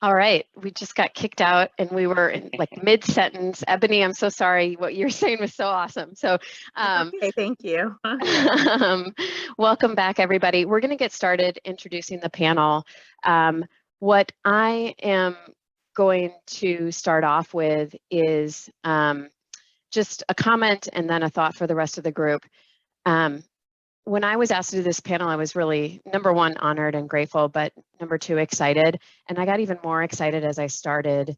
All right, we just got kicked out and we were in like mid-sentence. Ebony, I'm so sorry. What you were saying was so awesome. So Okay, thank you. welcome back, everybody. We're going to get started introducing the panel. What I am going to start off with is just a comment and then a thought for the rest of the group. When I was asked to do this panel, I was really, number one, honored and grateful, but number two, excited. And I got even more excited as I started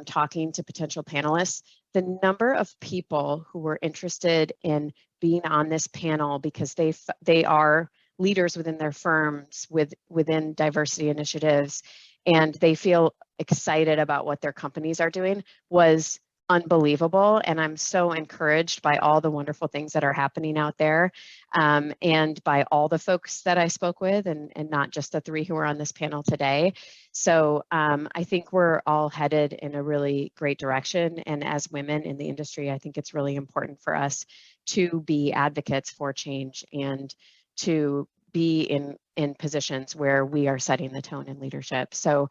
talking to potential panelists. The number of people who were interested in being on this panel because they are leaders within their firms within diversity initiatives, and they feel excited about what their companies are doing was unbelievable. And I'm so encouraged by all the wonderful things that are happening out there, and by all the folks that I spoke with, and not just the three who are on this panel today. So I think we're all headed in a really great direction. And as women in the industry, I think it's really important for us to be advocates for change and to be in positions where we are setting the tone in leadership. So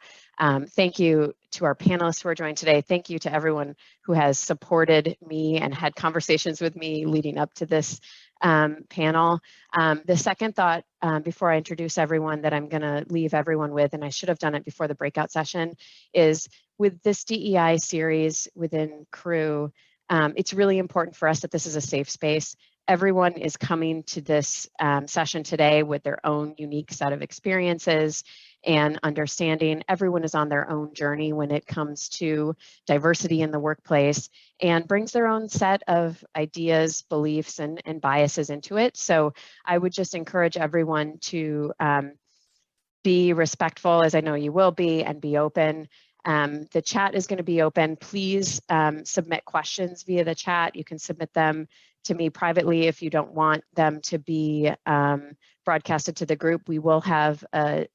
thank you to our panelists who are joined today. Thank you to everyone who has supported me and had conversations with me leading up to this panel. The second thought before I introduce everyone that I'm going to leave everyone with, and I should have done it before the breakout session, is with this DEI series within Crew, it's really important for us that this is a safe space. Everyone is coming to this session today with their own unique set of experiences and understanding. Everyone is on their own journey when it comes to diversity in the workplace and brings their own set of ideas, beliefs, and biases into it. So I would just encourage everyone to be respectful, as I know you will be, and be open. The chat is going to be open. Please submit questions via the chat. You can submit them to me privately if you don't want them to be broadcasted to the group. We will have a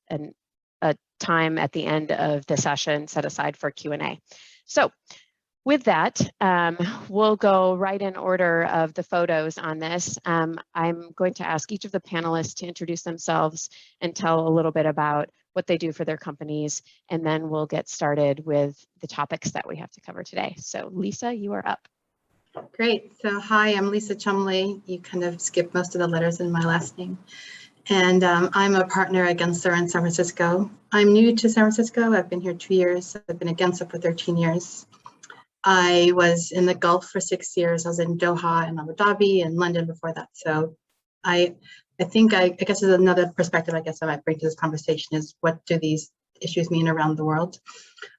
time at the end of the session set aside for Q&A. So with that, we'll go right in order of the photos on this. I'm going to ask each of the panelists to introduce themselves and tell a little bit about what they do for their companies, and then we'll get started with the topics that we have to cover today. So Lisa, you are up. Great. So hi, I'm Lisa Cholmondeley. You kind of skipped most of the letters in my last name. And I'm a partner at Gensler in San Francisco. I'm new to San Francisco. I've been here 2 years. I've been at Gensler for 13 years. I was in the Gulf for 6 years. I was in Doha and Abu Dhabi and London before that. So I guess there's another perspective I guess I might bring to this conversation is what do these issues mean around the world?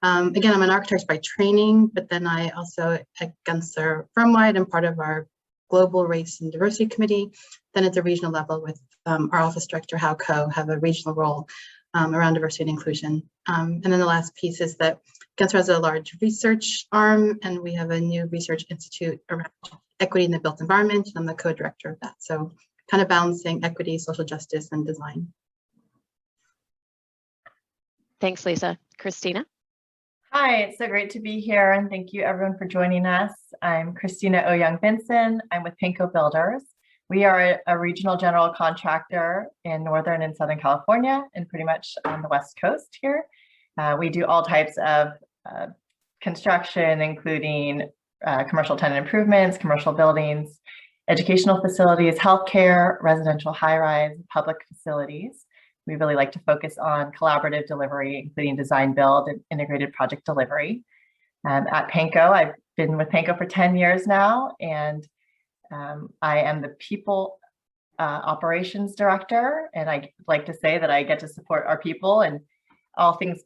Again, I'm an architect by training, but then I also at Gensler firm-wide am part of our Global Race and Diversity Committee. Then at the regional level with our office director, Howco, have a regional role around diversity and inclusion. And then the last piece is that Gensler has a large research arm, and we have a new research institute around equity in the built environment. I'm the co-director of that. So kind of balancing equity, social justice, and design. Thanks, Lisa. Kristina? Hi, it's so great to be here, and thank you everyone for joining us. I'm Kristina Owyoung Vinson. I'm with Pankow Builders. We are a regional general contractor in Northern and Southern California and pretty much on the West Coast here. We do all types of construction, including commercial tenant improvements, commercial buildings, educational facilities, healthcare, residential high-rise, public facilities. We really like to focus on collaborative delivery, including design, build, and integrated project delivery. At Pankow, I've been with Pankow for 10 years now, and I am the people operations director. And I like to say that I get to support our people and all things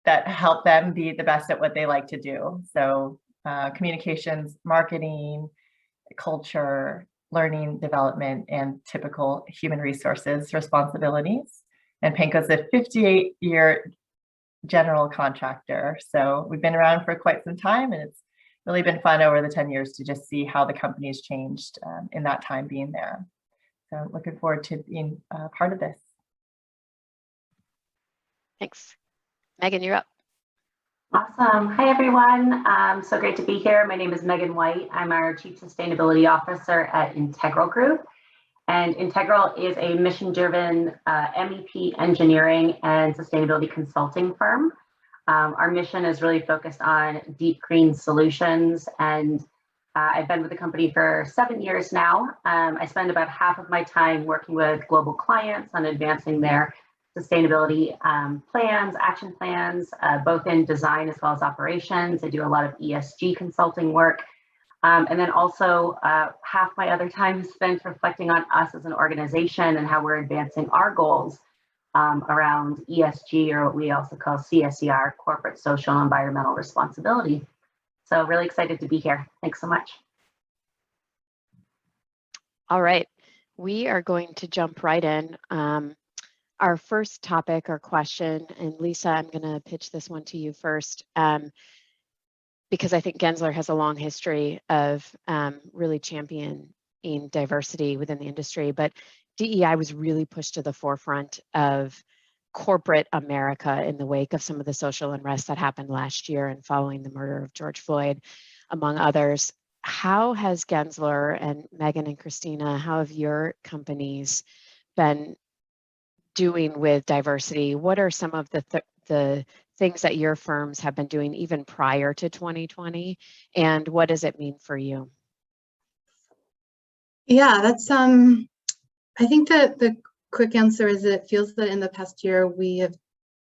that help them be the best at what they like to do. So communications, marketing, culture, learning, development, and typical human resources responsibilities. And Pankow's a 58-year general contractor. So we've been around for quite some time, and it's really been fun over the 10 years to just see how the company has changed in that time being there. So looking forward to being part of this. Thanks. Megan, you're up. Awesome. Hi, everyone. So great to be here. My name is Megan White. I'm our Chief Sustainability Officer at Integral Group. And Integral is a mission-driven MEP engineering and sustainability consulting firm. Our mission is really focused on deep green solutions, and I've been with the company for 7 years now. I spend about half of my time working with global clients on advancing their sustainability plans, action plans, both in design as well as operations. I do a lot of ESG consulting work. And then also half my other time is spent reflecting on us as an organization and how we're advancing our goals around ESG, or what we also call CSER, corporate social and environmental responsibility. So really excited to be here. Thanks so much. All right, we are going to jump right in. Our first topic or question, and Lisa, I'm going to pitch this one to you first, because I think Gensler has a long history of really championing diversity within the industry, but DEI was really pushed to the forefront of corporate America in the wake of some of the social unrest that happened last year and following the murder of George Floyd, among others. How has Gensler and Megan and Kristina, how have your companies been doing with diversity? What are some of the things that your firms have been doing even prior to 2020, and what does it mean for you? Yeah, that's I think that the quick answer is that it feels that in the past year we have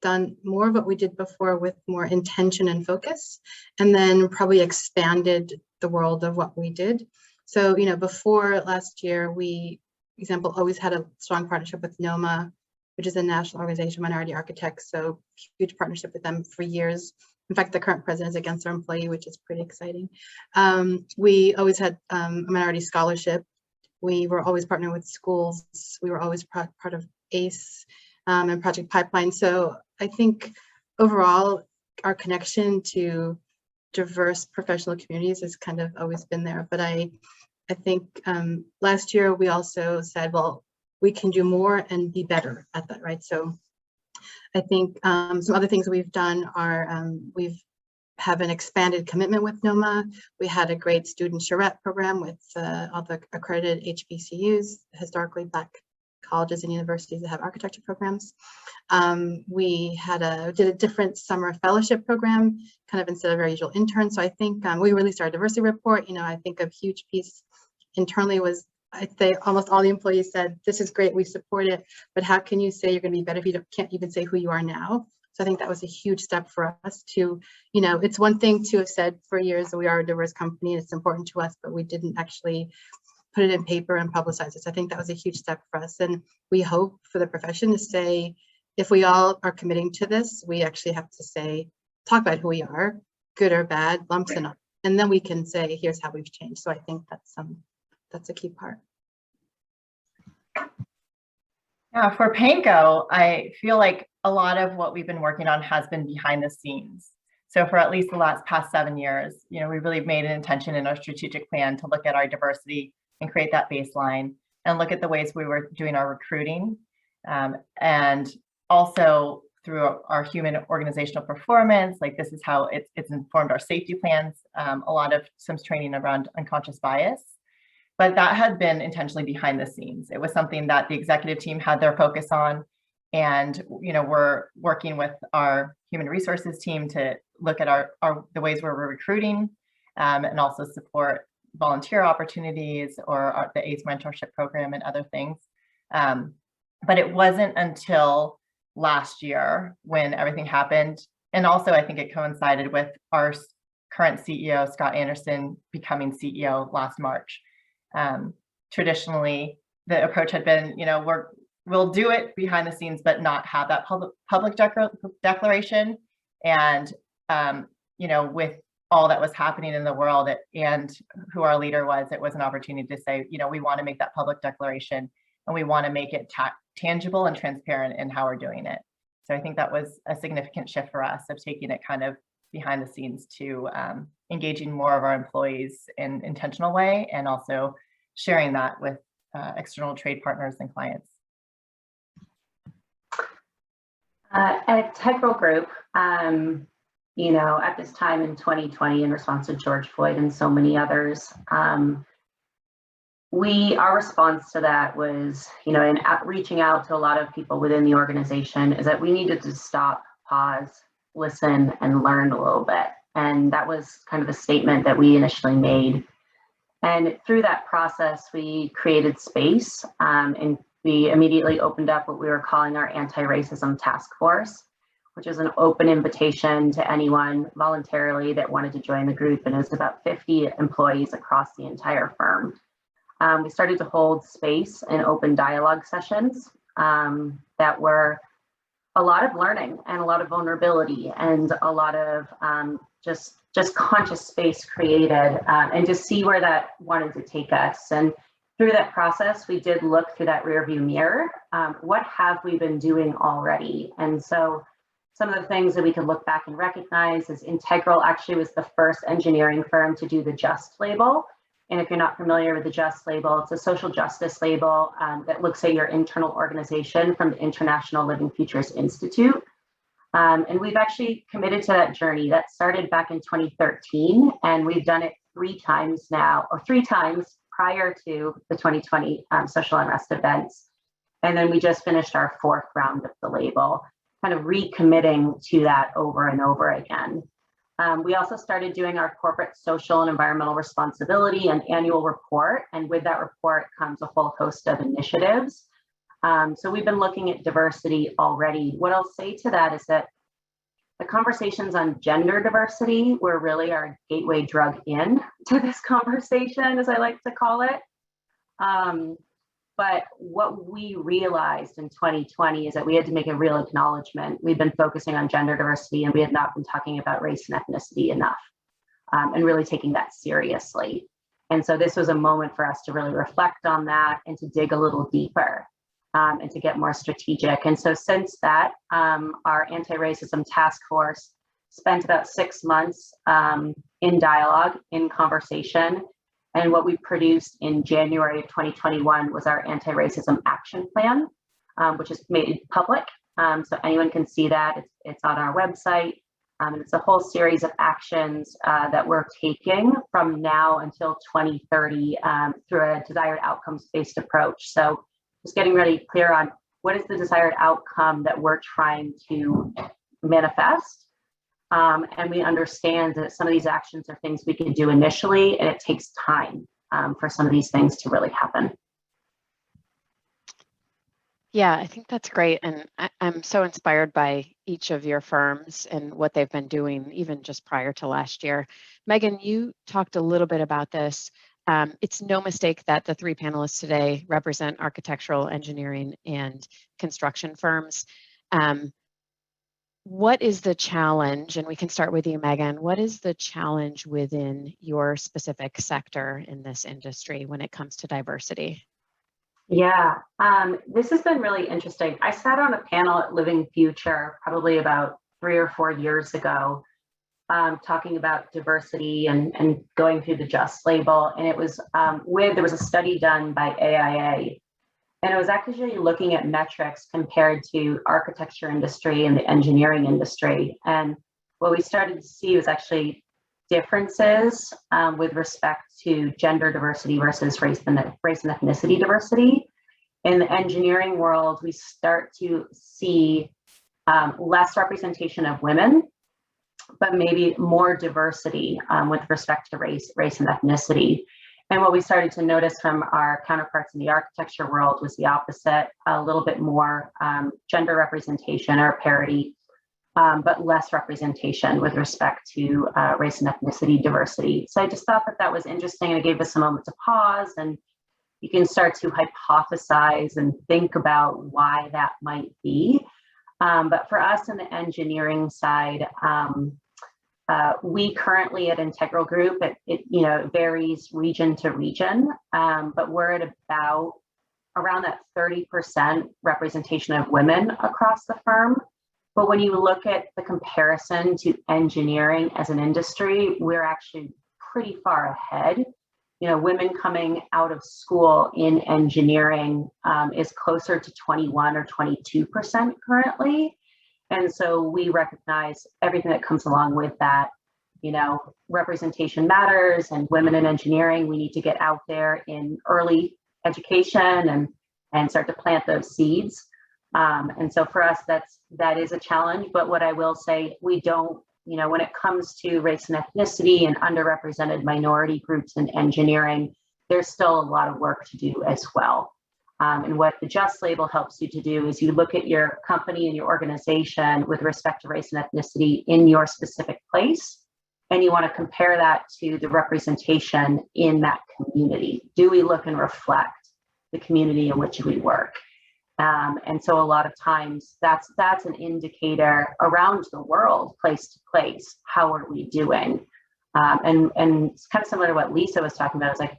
done more of what we did before with more intention and focus, and then probably expanded the world of what we did. So, you know, before last year, we, for example, always had a strong partnership with NOMA, which is a national organization of minority architects. So huge partnership with them for years. In fact, the current president is a Gensler employee, which is pretty exciting. We always had a minority scholarship. We were always partnering with schools. We were always part of ACE and Project Pipeline. So I think overall, our connection to diverse professional communities has kind of always been there. But I think last year we also said, well, we can do more and be better at that, right? So I think some other things we've done are have an expanded commitment with NOMA. We had a great student charrette program with all the accredited HBCUs, historically Black colleges and universities that have architecture programs. We did a different summer fellowship program, kind of instead of our usual interns. So I think we released our diversity report. You know, I think a huge piece internally was, I'd say almost all the employees said, this is great, we support it, but how can you say you're going to be better if you can't even say who you are now? So I think that was a huge step for us to, you know, it's one thing to have said for years that we are a diverse company and it's important to us, but we didn't actually put it in paper and publicize it. So I think that was a huge step for us. And we hope for the profession to say, if we all are committing to this, we actually have to say, talk about who we are, good or bad, lumps and up, and then we can say, here's how we've changed. So I think that's a key part. Yeah, for Pankow, I feel like a lot of what we've been working on has been behind the scenes. So for at least the past 7 years, you know, we really made an intention in our strategic plan to look at our diversity and create that baseline and look at the ways we were doing our recruiting. And also through our human organizational performance, like this is how it's informed our safety plans, a lot of some training around unconscious bias. But that had been intentionally behind the scenes. It was something that the executive team had their focus on. And, you know, we're working with our human resources team to look at the ways where we're recruiting and also support volunteer opportunities or the ACE mentorship program and other things. But it wasn't until last year when everything happened. And also, I think it coincided with our current CEO, Scott Anderson, becoming CEO last March. Traditionally, the approach had been, you know, we'll do it behind the scenes, but not have that public declaration. And, you know, with all that was happening in the world and who our leader was, it was an opportunity to say, you know, we want to make that public declaration and we want to make it tangible and transparent in how we're doing it. So I think that was a significant shift for us of taking it kind of behind the scenes to engaging more of our employees in an intentional way and also sharing that with external trade partners and clients. At Integral Group, you know, at this time in 2020, in response to George Floyd and so many others, our response to that was, you know, in reaching out to a lot of people within the organization, is that we needed to stop, pause, listen, and learn a little bit. And that was kind of the statement that we initially made. And through that process, we created space, and we immediately opened up what we were calling our anti-racism task force, which is an open invitation to anyone voluntarily that wanted to join the group. And it was about 50 employees across the entire firm. We started to hold space and open dialogue sessions that were a lot of learning and a lot of vulnerability and a lot of just conscious space created, and to see where that wanted to take us. And through that process, we did look through that rearview mirror. What have we been doing already? And so some of the things that we could look back and recognize is Integral actually was the first engineering firm to do the JUST label. And if you're not familiar with the JUST label, it's a social justice label that looks at your internal organization from the International Living Futures Institute. And we've actually committed to that journey. That started back in 2013, and we've done it 3 times now, or 3 times prior to the 2020 social unrest events. And then we just finished our 4th round of the label, kind of recommitting to that over and over again. We also started doing our corporate social and environmental responsibility and annual report. And with that report comes a whole host of initiatives. So we've been looking at diversity already. What I'll say to that is that the conversations on gender diversity were really our gateway drug in to this conversation, as I like to call it. But what we realized in 2020 is that we had to make a real acknowledgement. We've been focusing on gender diversity, and we had not been talking about race and ethnicity enough, and really taking that seriously. And so this was a moment for us to really reflect on that and to dig a little deeper, and to get more strategic. And so since that, our anti-racism task force spent about 6 months in dialogue, in conversation. And what we produced in January of 2021 was our anti-racism action plan, which is made public. So anyone can see that. It's on our website. And it's a whole series of actions that we're taking from now until 2030 through a desired outcomes-based approach. So just getting really clear on what is the desired outcome that we're trying to manifest. And we understand that some of these actions are things we can do initially, and it takes time for some of these things to really happen. Yeah, I think that's great. And I'm so inspired by each of your firms and what they've been doing, even just prior to last year. Megan, you talked a little bit about this. It's no mistake that the 3 panelists today represent architectural, engineering, and construction firms. What is the challenge, and we can start with you, Megan, what is the challenge within your specific sector in this industry when it comes to diversity? Yeah, this has been really interesting. I sat on a panel at Living Future probably about 3 or 4 years ago, talking about diversity and going through the JUST label. And it was there was a study done by AIA. And it was actually looking at metrics compared to architecture industry and the engineering industry. And what we started to see was actually differences with respect to gender diversity versus race and ethnicity diversity. In the engineering world, we start to see less representation of women, but maybe more diversity with respect to race and ethnicity. And what we started to notice from our counterparts in the architecture world was the opposite, a little bit more gender representation or parity, but less representation with respect to race and ethnicity diversity. So I just thought that that was interesting, and it gave us a moment to pause, and you can start to hypothesize and think about why that might be. But for us in the engineering side, we currently at Integral Group, it varies region to region, but we're at about around that 30% representation of women across the firm. But when you look at the comparison to engineering as an industry, we're actually pretty far ahead. Women coming out of school in engineering is closer to 21 or 22% currently. And so we recognize everything that comes along with that. Representation matters, and women in engineering, we need to get out there in early education and start to plant those seeds. And so for us, that is a challenge. But what I will say, we don't, when it comes to race and ethnicity and underrepresented minority groups in engineering, there's still a lot of work to do as well. And what the JUST label helps you to do is you look at your company and your organization with respect to race and ethnicity in your specific place, and you want to compare that to the representation in that community. Do we look and reflect the community in which we work? And so a lot of times that's an indicator around the world, place to place. How are we doing? And it's kind of similar to what Lisa was talking about. It's like,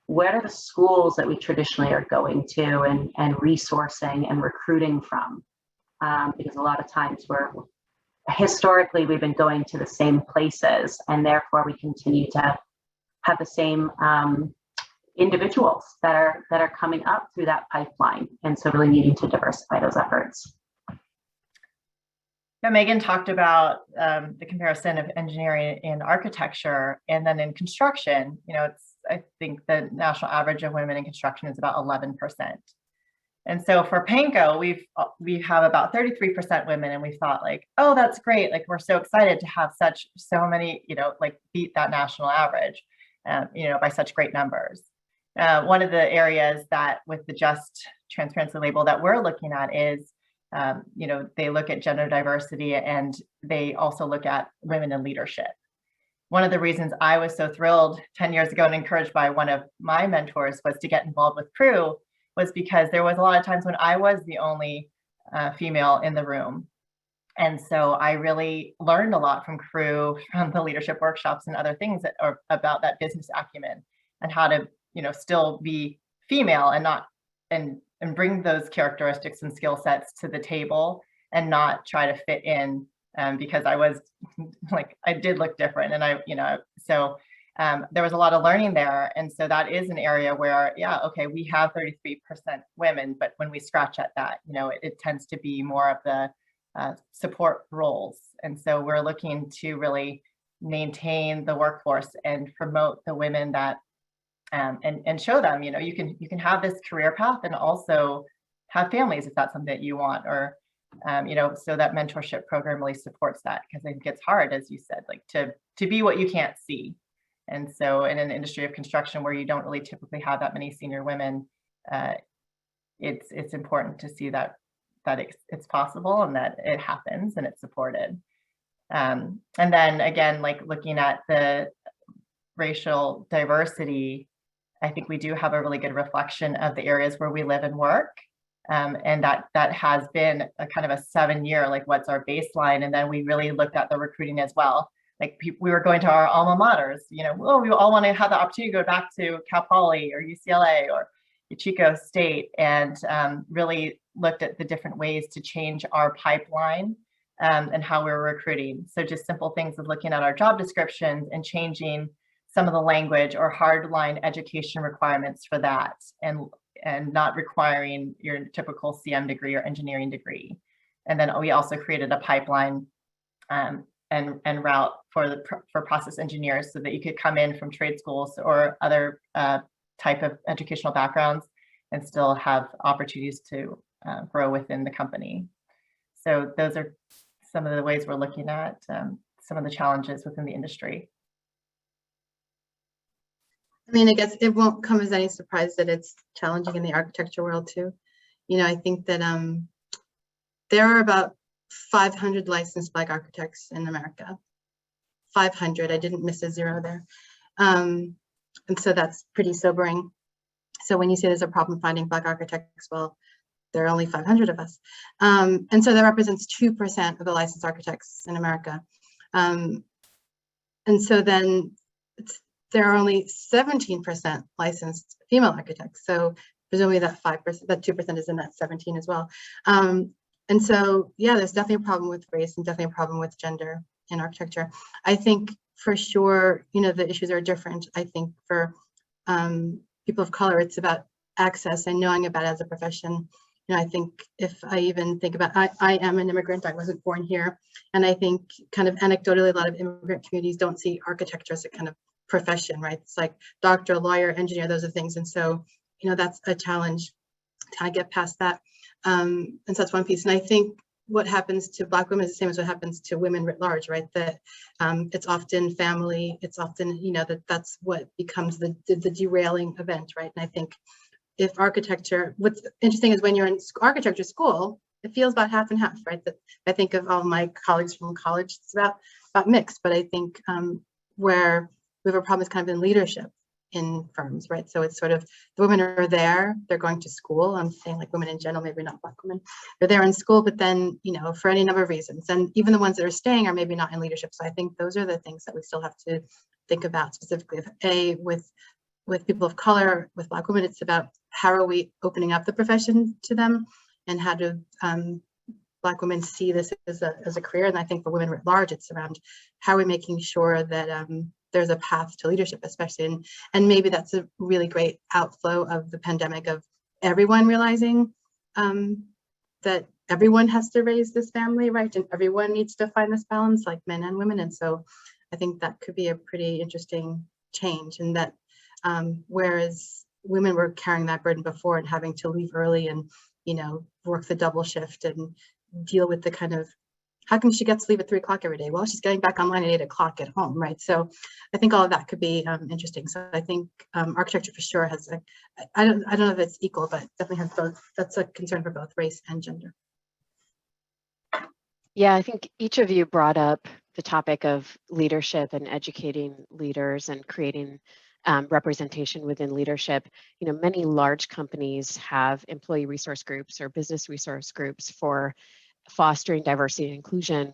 where are the schools that we traditionally are going to and resourcing and recruiting from? Because a lot of times historically we've been going to the same places, and therefore we continue to have the same individuals that are coming up through that pipeline. And so really needing to diversify those efforts. Now, Megan talked about the comparison of engineering in architecture and then in construction. I think the national average of women in construction is about 11%. And so for Pankow, we have about 33% women, and we thought like, oh, that's great. Like, we're so excited to have so many, beat that national average, by such great numbers. One of the areas that with the JUST transparency label that we're looking at is, they look at gender diversity, and they also look at women in leadership. One of the reasons I was so thrilled 10 years ago and encouraged by one of my mentors was to get involved with crew was because there was a lot of times when I was the only female in the room. And so I really learned a lot from crew, from the leadership workshops and other things that are about that business acumen and how to, still be female and not, and bring those characteristics and skill sets to the table and not try to fit in because I was like, I did look different. And so there was a lot of learning there. And so that is an area where, okay, we have 33% women, but when we scratch at that, it tends to be more of the support roles. And so we're looking to really maintain the workforce and promote the women that, and show them, you can have this career path and also have families if that's something that you want, or, so that mentorship program really supports that, because I think it's hard, as you said, like to be what you can't see. And so in an industry of construction where you don't really typically have that many senior women, it's important to see that it's possible and that it happens and it's supported. And then again, like looking at the racial diversity, I think we do have a really good reflection of the areas where we live and work. And that has been a kind of a 7-year, like what's our baseline? And then we really looked at the recruiting as well. Like we were going to our alma maters, we all want to have the opportunity to go back to Cal Poly or UCLA or Chico State, and really looked at the different ways to change our pipeline and how we're recruiting. So just simple things of looking at our job descriptions and changing some of the language or hardline education requirements for that, and not requiring your typical CM degree or engineering degree. And then we also created a pipeline and route for process engineers so that you could come in from trade schools or other type of educational backgrounds and still have opportunities to grow within the company. So those are some of the ways we're looking at some of the challenges within the industry. I mean, I guess it won't come as any surprise that it's challenging in the architecture world too. I think that there are about 500 licensed Black architects in America. 500, I didn't miss a zero there. And so that's pretty sobering. So when you say there's a problem finding Black architects, well, there are only 500 of us. And so that represents 2% of the licensed architects in America. And so then there are only 17% licensed female architects. So presumably that 5%, that 2% is in that 17 as well. And so, yeah, there's definitely a problem with race and definitely a problem with gender in architecture. I think for sure, the issues are different. I think for people of color, it's about access and knowing about it as a profession. I think if I even think about, I am an immigrant, I wasn't born here. And I think kind of anecdotally, a lot of immigrant communities don't see architecture as a kind of profession, right? It's like doctor, lawyer, engineer, those are things. And so, that's a challenge to kind of get past that. And so that's one piece. And I think what happens to Black women is the same as what happens to women writ large, right? That it's often family, it's often, that's what becomes the derailing event, right? And I think if architecture, what's interesting is when you're in architecture school, it feels about half and half, right? That I think of all my colleagues from college, it's about mixed, but I think where we have a problem is kind of in leadership in firms, right? So it's sort of the women are there, they're going to school. I'm saying like women in general, maybe not Black women. They're there in school, but then, for any number of reasons. And even the ones that are staying are maybe not in leadership. So I think those are the things that we still have to think about specifically. With people of color, with Black women, it's about how are we opening up the profession to them, and how do Black women see this as a career. And I think for women at large, it's around how are we making sure that there's a path to leadership, especially, and maybe that's a really great outflow of the pandemic, of everyone realizing that everyone has to raise this family, right? And everyone needs to find this balance, like men and women. And so I think that could be a pretty interesting change, and that whereas women were carrying that burden before and having to leave early and, work the double shift and deal with the kind of, how come she gets to leave at 3 o'clock every day? Well, she's getting back online at 8 o'clock at home, right? So I think all of that could be interesting. So I think architecture for sure has, I don't know if it's equal, but definitely has both. That's a concern for both race and gender. Yeah, I think each of you brought up the topic of leadership and educating leaders and creating representation within leadership. Many large companies have employee resource groups or business resource groups for fostering diversity and inclusion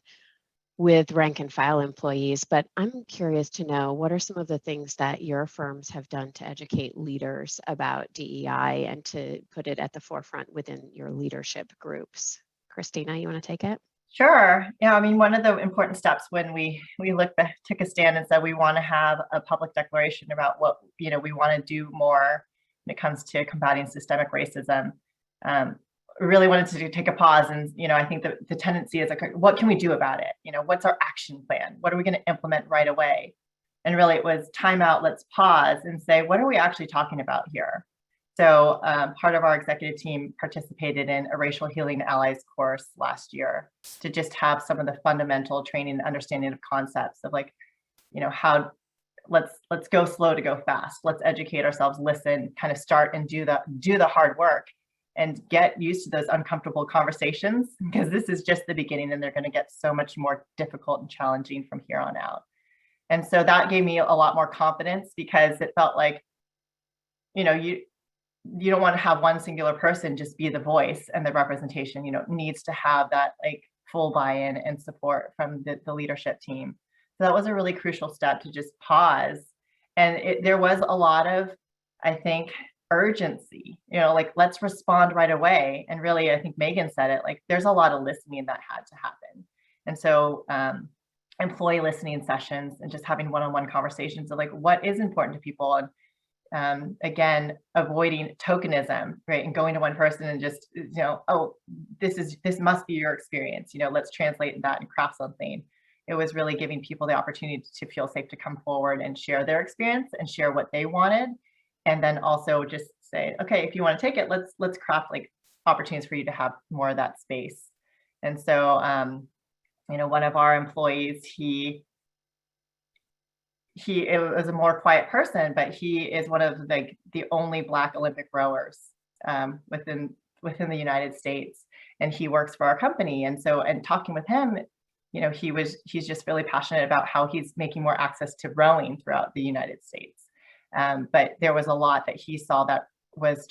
with rank and file employees. But I'm curious to know, what are some of the things that your firms have done to educate leaders about DEI and to put it at the forefront within your leadership groups? Kristina, you want to take it? Sure. Yeah, I mean, one of the important steps when we took a stand and said we want to have a public declaration about what, we want to do more when it comes to combating systemic racism. We really wanted to take a pause, and, I think the tendency is, what can we do about it? What's our action plan? What are we going to implement right away? And really it was time out, let's pause and say, what are we actually talking about here? So part of our executive team participated in a Racial Healing Allies course last year to just have some of the fundamental training and understanding of concepts of how let's go slow to go fast. Let's educate ourselves, listen, kind of start and do the hard work and get used to those uncomfortable conversations, because this is just the beginning and they're going to get so much more difficult and challenging from here on out. And so that gave me a lot more confidence, because it felt like, you don't want to have one singular person just be the voice, and the representation, needs to have that full buy-in and support from the leadership team. So that was a really crucial step, to just pause. And there was a lot of, I think, urgency, let's respond right away. And really, I think Megan said it, there's a lot of listening that had to happen. And so employee listening sessions and just having one-on-one conversations of what is important to people. And again, avoiding tokenism, right? And going to one person and just, oh, this must be your experience. Let's translate that and craft something. It was really giving people the opportunity to feel safe to come forward and share their experience and share what they wanted. And then also just say, okay, if you want to take it, let's craft opportunities for you to have more of that space. And so, one of our employees, he was a more quiet person, but he is one of the only Black Olympic rowers within the United States, and he works for our company. And so, and talking with him, he's just really passionate about how he's making more access to rowing throughout the United States. But there was a lot that he saw that was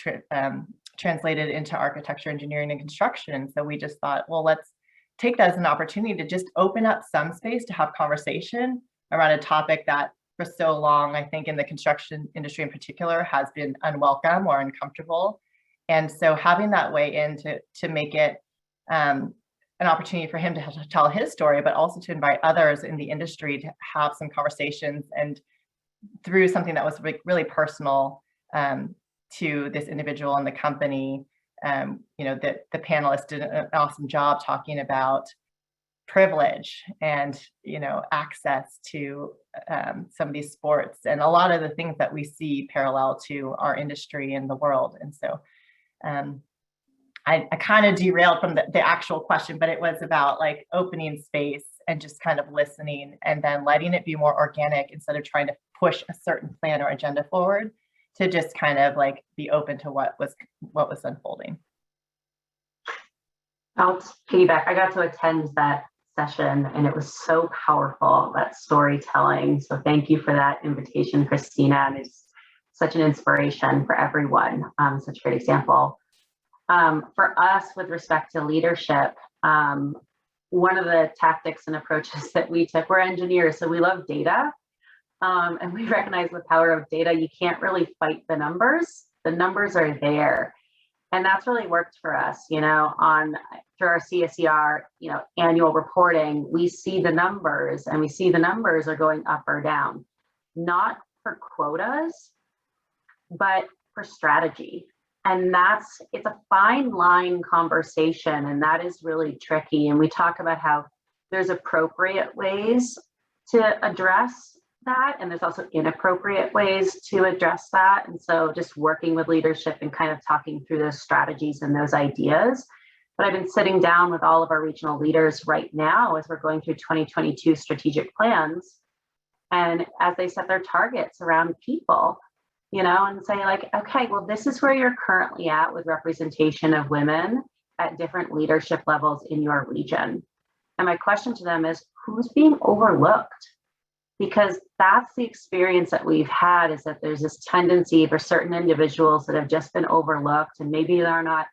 translated into architecture, engineering, and construction. So we just thought, well, let's take that as an opportunity to just open up some space to have conversation around a topic that for so long, I think in the construction industry in particular, has been unwelcome or uncomfortable. And so having that way in to make it an opportunity for him to tell his story, but also to invite others in the industry to have some conversations, and through something that was really personal to this individual and the company. The panelists did an awesome job talking about privilege and access to some of these sports and a lot of the things that we see parallel to our industry and the world. And so I kind of derailed from the actual question, but it was about like opening space and just kind of listening and then letting it be more organic instead of trying to push a certain plan or agenda forward, to just kind of like be open to what was unfolding. I'll piggyback. I got to attend that session and it was so powerful, that storytelling. So thank you for that invitation, Kristina. And it's such an inspiration for everyone. Such a great example. For us, with respect to leadership, one of the tactics and approaches that we took, we're engineers, so we love data. And we recognize the power of data. You can't really fight the numbers. The numbers are there. And that's really worked for us, through our CSER, annual reporting, we see the numbers and we see the numbers are going up or down, not for quotas, but for strategy. And it's a fine line conversation, and that is really tricky. And we talk about how there's appropriate ways to address that, and there's also inappropriate ways to address that. And so just working with leadership and kind of talking through those strategies and those ideas. But I've been sitting down with all of our regional leaders right now as we're going through 2022 strategic plans, and as they set their targets around people, and say like, okay, well, this is where you're currently at with representation of women at different leadership levels in your region. And my question to them is, who's being overlooked? Because that's the experience that we've had, is that there's this tendency for certain individuals that have just been overlooked, and maybe they're not,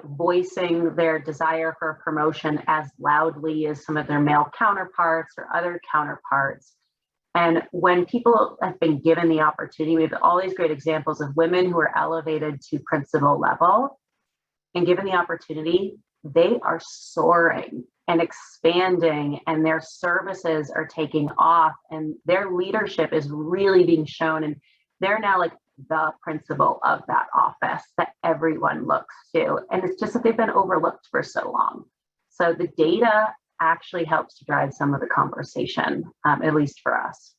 voicing their desire for a promotion as loudly as some of their male counterparts or other counterparts. And when people have been given the opportunity, we have all these great examples of women who are elevated to principal level and given the opportunity, they are soaring and expanding, and their services are taking off, and their leadership is really being shown. And they're now like the principal of that office that everyone looks to. And it's just that they've been overlooked for so long. So the data actually helps to drive some of the conversation, at least for us.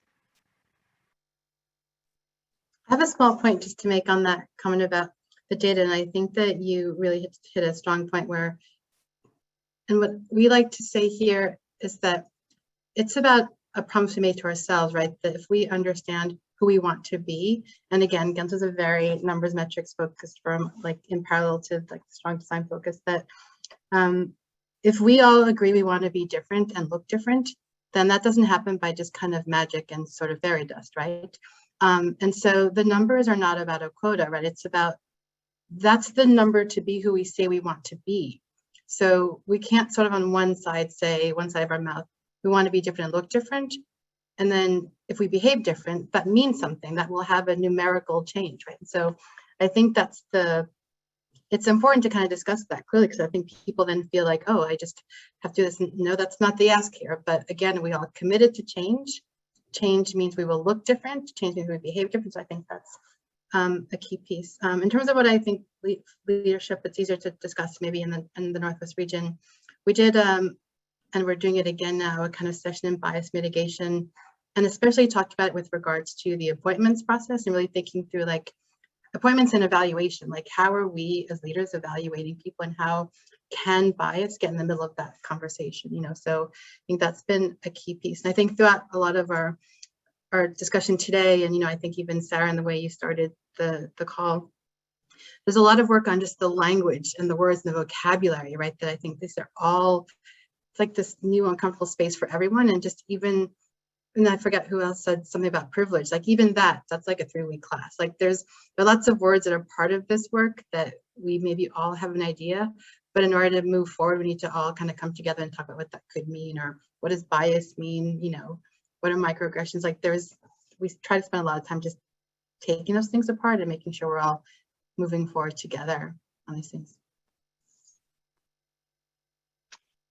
I have a small point just to make on that comment about the data. And I think that you really hit a strong point where, and what we like to say here is that it's about a promise we made to ourselves, right? That if we understand who we want to be, and again, Gensler is a very numbers metrics focused firm, like in parallel to like strong design focus, that if we all agree we want to be different and look different, then that doesn't happen by just kind of magic and sort of fairy dust, right? And so the numbers are not about a quota, right? It's about, that's the number to be who we say we want to be. So we can't sort of on one side say, one side of our mouth, we want to be different and look different. And then if we behave different, that means something, that will have a numerical change, right? So I think that's it's important to kind of discuss that clearly, because I think people then feel like, oh, I just have to do this. No, that's not the ask here. But again, we all committed to change. Change means we will look different. Change means we behave different. So I think that's a key piece. In terms of what I think leadership, it's easier to discuss maybe in the Northwest region. We did, and we're doing it again now, a kind of session in bias mitigation, and especially talked about it with regards to the appointments process and really thinking through like appointments and evaluation, like how are we as leaders evaluating people and how can bias get in the middle of that conversation, So I think that's been a key piece. And I think throughout a lot of our discussion today, and I think even Sarah, in the way you started the call, there's a lot of work on just the language and the words and the vocabulary, right? That I think these are all, it's like this new uncomfortable space for everyone. And just even, and I forget who else said something about privilege, like even that's like a 3-week class. Like there are lots of words that are part of this work that we maybe all have an idea, but in order to move forward, we need to all kind of come together and talk about what that could mean, or what does bias mean, what are microaggressions? Like we try to spend a lot of time just taking those things apart and making sure we're all moving forward together on these things.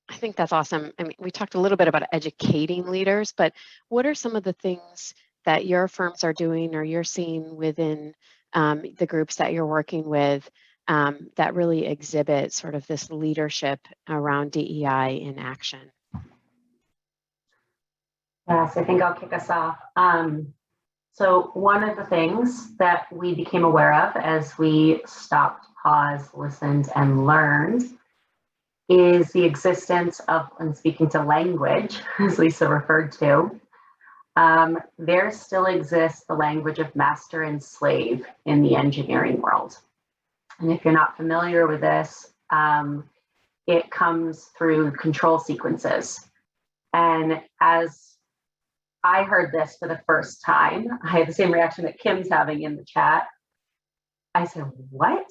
I think that's awesome. I mean, we talked a little bit about educating leaders, but what are some of the things that your firms are doing or you're seeing within the groups that you're working with that really exhibit sort of this leadership around DEI in action? Yes, I think I'll kick us off. So one of the things that we became aware of as we stopped paused, listened, and learned is the existence of, and speaking to language, as Lisa referred to, there still exists the language of master and slave in the engineering world. And if you're not familiar with this, it comes through control sequences. And as I heard this for the first time, I had the same reaction that Kim's having in the chat. I said, what?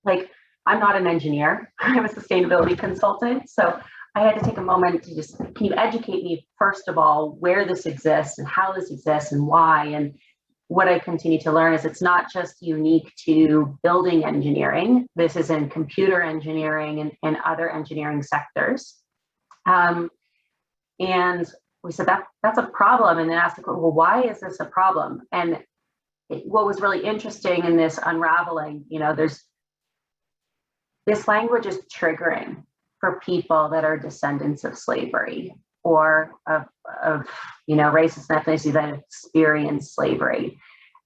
Like, I'm not an engineer, I'm a sustainability consultant. So I had to take a moment to just, can you educate me, first of all, where this exists and how this exists and why? And what I continue to learn is it's not just unique to building engineering. This is in computer engineering and other engineering sectors. And we said that's a problem, and then asked the question, well, why is this a problem? And what was really interesting in this unraveling, this language is triggering for people that are descendants of slavery or of races and ethnicity that experience slavery,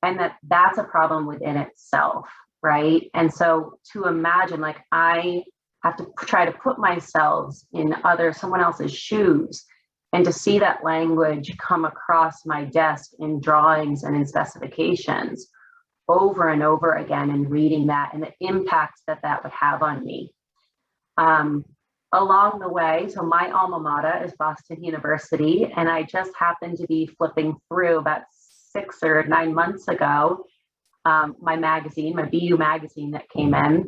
and that's a problem within itself, right? And so to imagine, like, I have to try to put myself in someone else's shoes, and to see that language come across my desk in drawings and in specifications over and over again, and reading that and the impact that would have on me. Along the way, so my alma mater is Boston University, and I just happened to be flipping through about 6 or 9 months ago, my magazine, my BU magazine that came in,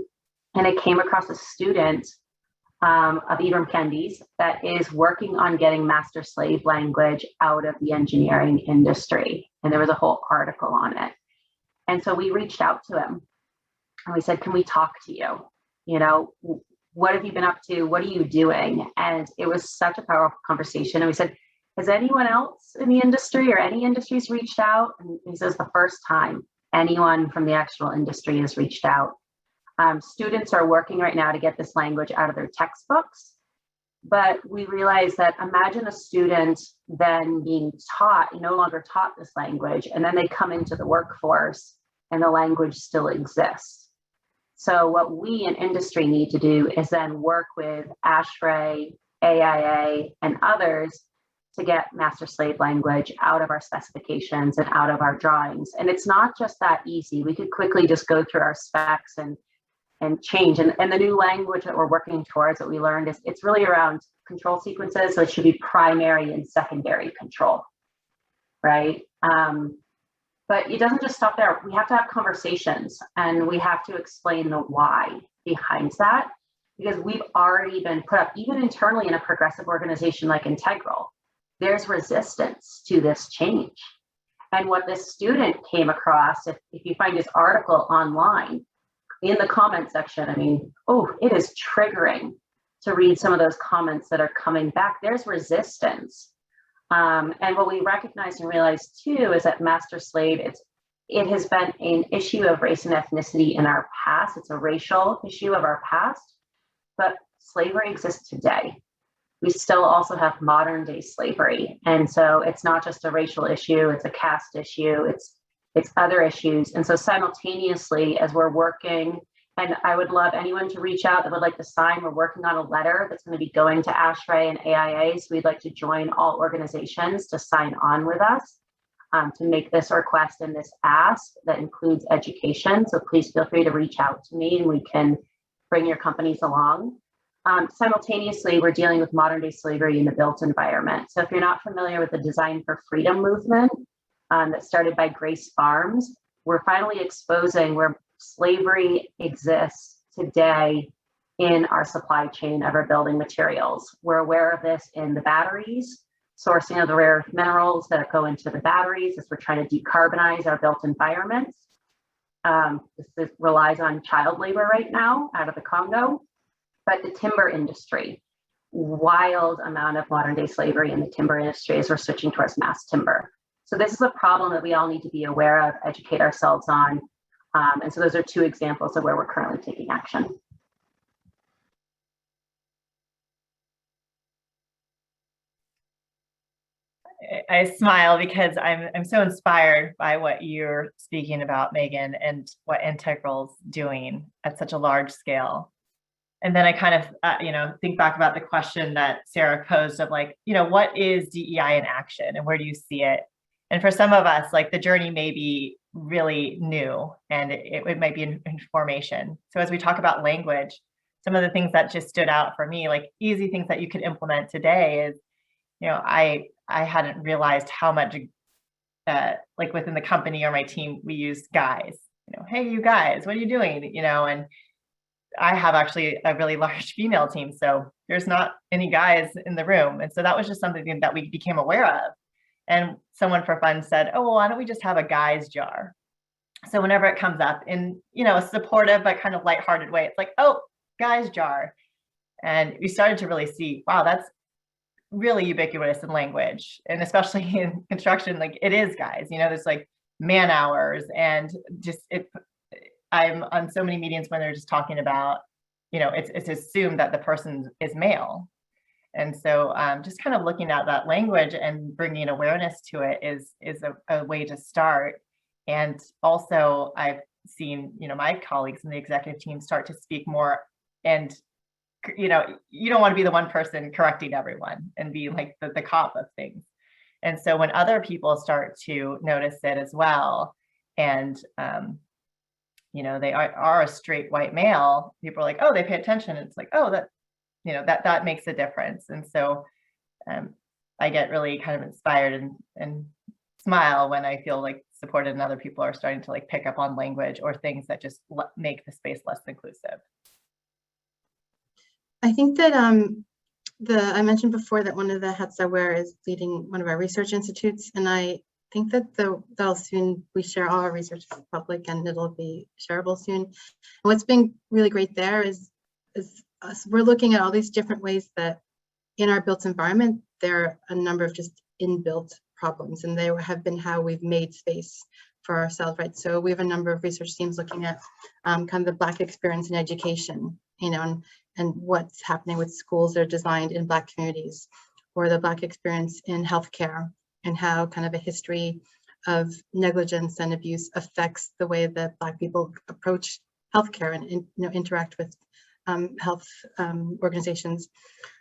and I came across a student of Ibram Kendi's that is working on getting master slave language out of the engineering industry. And there was a whole article on it. And so we reached out to him and we said, can we talk to you? What have you been up to? What are you doing? And it was such a powerful conversation. And we said, has anyone else in the industry or any industries reached out? And he says, the first time anyone from the actual industry has reached out. Students are working right now to get this language out of their textbooks, but we realize that imagine a student then being taught, no longer taught this language, and then they come into the workforce and the language still exists. So what we in industry need to do is then work with ASHRAE, AIA, and others to get master slave language out of our specifications and out of our drawings. And it's not just that easy. We could quickly just go through our specs and change. And the new language that we're working towards, that we learned, is it's really around control sequences. So it should be primary and secondary control, right? But it doesn't just stop there. We have to have conversations, and we have to explain the why behind that, because we've already been put up, even internally in a progressive organization like Integral, there's resistance to this change. And what this student came across, if you find his article online, in the comment section, it is triggering to read some of those comments that are coming back. There's resistance. And what we recognize and realize too is that master slave, it has been an issue of race and ethnicity in our past. It's a racial issue of our past, but slavery exists today. We still also have modern day slavery. And so it's not just a racial issue, it's a caste issue, it's other issues. And so simultaneously, as we're working, and I would love anyone to reach out that would like to sign, we're working on a letter that's going to be going to ASHRAE and AIA. So we'd like to join all organizations to sign on with us to make this request and this ask that includes education. So please feel free to reach out to me and we can bring your companies along. Simultaneously, we're dealing with modern day slavery in the built environment. So if you're not familiar with the Design for Freedom movement, that started by Grace Farms, we're finally exposing where slavery exists today in our supply chain of our building materials. We're aware of this in the batteries, sourcing of the rare earth minerals that go into the batteries as we're trying to decarbonize our built environments. This relies on child labor right now out of the Congo, but the timber industry, wild amount of modern day slavery in the timber industry as we're switching towards mass timber. So this is a problem that we all need to be aware of, educate ourselves on. And so those are two examples of where we're currently taking action. I smile because I'm so inspired by what you're speaking about, Megan, and what Integral's doing at such a large scale. And then I kind of, think back about the question that Sarah posed of like, what is DEI in action and where do you see it? And for some of us, like the journey may be really new and it might be in formation. So as we talk about language, some of the things that just stood out for me, like easy things that you could implement today is, I hadn't realized how much, like within the company or my team, we use guys, hey, you guys, what are you doing? And I have actually a really large female team, so there's not any guys in the room. And so that was just something that we became aware of. And someone for fun said, oh, well, why don't we just have a guys jar? So whenever it comes up in, a supportive but kind of lighthearted way, it's like, oh, guys jar. And we started to really see, wow, that's really ubiquitous in language. And especially in construction, like it is guys, there's like man hours and just I'm on so many meetings when they're just talking about, it's assumed that the person is male. And so just kind of looking at that language and bringing awareness to it is a way to start. And also I've seen, my colleagues in the executive team start to speak more and, you don't want to be the one person correcting everyone and be like the cop of things. And so when other people start to notice it as well, and, they are a straight white male, people are like, oh, they pay attention. It's like, oh, that makes a difference. And so I get really kind of inspired and smile when I feel like supported and other people are starting to like pick up on language or things that just make the space less inclusive. I think that I mentioned before that one of the hats I wear is leading one of our research institutes, and I think that that'll soon, we share all our research with the public and it'll be shareable soon. And what's been really great there is we're looking at all these different ways that in our built environment, there are a number of just inbuilt problems, and they have been how we've made space for ourselves, right? So we have a number of research teams looking at kind of the Black experience in education, and what's happening with schools that are designed in Black communities, or the Black experience in healthcare, and how kind of a history of negligence and abuse affects the way that Black people approach healthcare and interact with health organizations.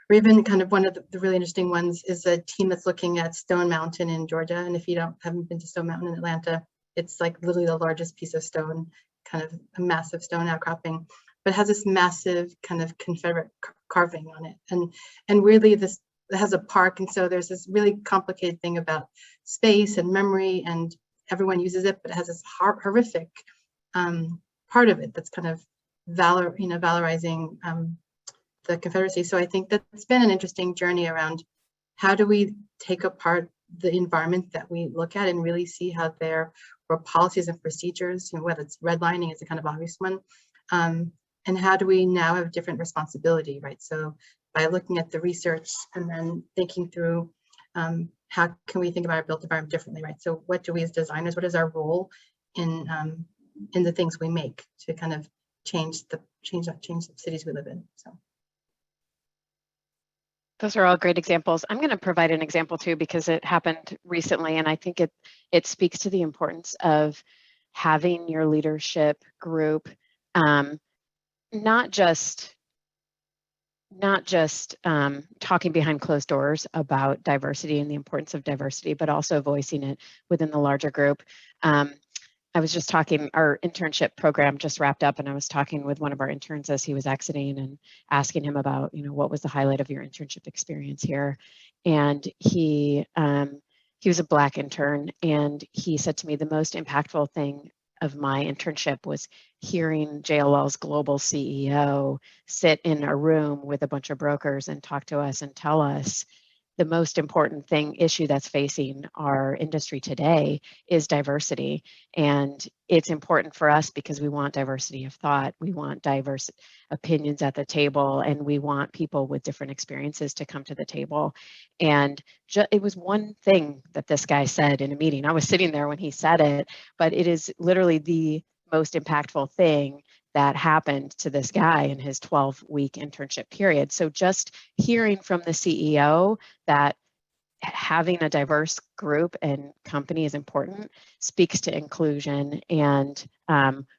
Or even kind of one of the really interesting ones is a team that's looking at Stone Mountain in Georgia. And if you haven't been to Stone Mountain in Atlanta, it's like literally the largest piece of stone, kind of a massive stone outcropping, but it has this massive kind of Confederate carving on it. And really this, it has a park. And so there's this really complicated thing about space and memory, and everyone uses it, but it has this horrific part of it that's kind of valorizing the Confederacy. So I think that's been an interesting journey around how do we take apart the environment that we look at and really see how there were policies and procedures, whether it's redlining is a kind of obvious one, and how do we now have different responsibility, right? So by looking at the research and then thinking through how can we think about our built environment differently, right? So what do we as designers, what is our role in the things we make to kind of change the cities we live in? So those are all great examples. I'm going to provide an example too, because it happened recently, and I think it speaks to the importance of having your leadership group not just talking behind closed doors about diversity and the importance of diversity, but also voicing it within the larger group. I was just talking, our internship program just wrapped up, and I was talking with one of our interns as he was exiting and asking him about, what was the highlight of your internship experience here? And he was a Black intern, and he said to me, the most impactful thing of my internship was hearing JLL's global CEO sit in a room with a bunch of brokers and talk to us and tell us the most important issue that's facing our industry today is diversity. And it's important for us because we want diversity of thought, we want diverse opinions at the table, and we want people with different experiences to come to the table. And it was one thing that this guy said in a meeting. I was sitting there when he said it, but it is literally the most impactful thing that happened to this guy in his 12-week internship period. So just hearing from the CEO that having a diverse group and company is important, speaks to inclusion and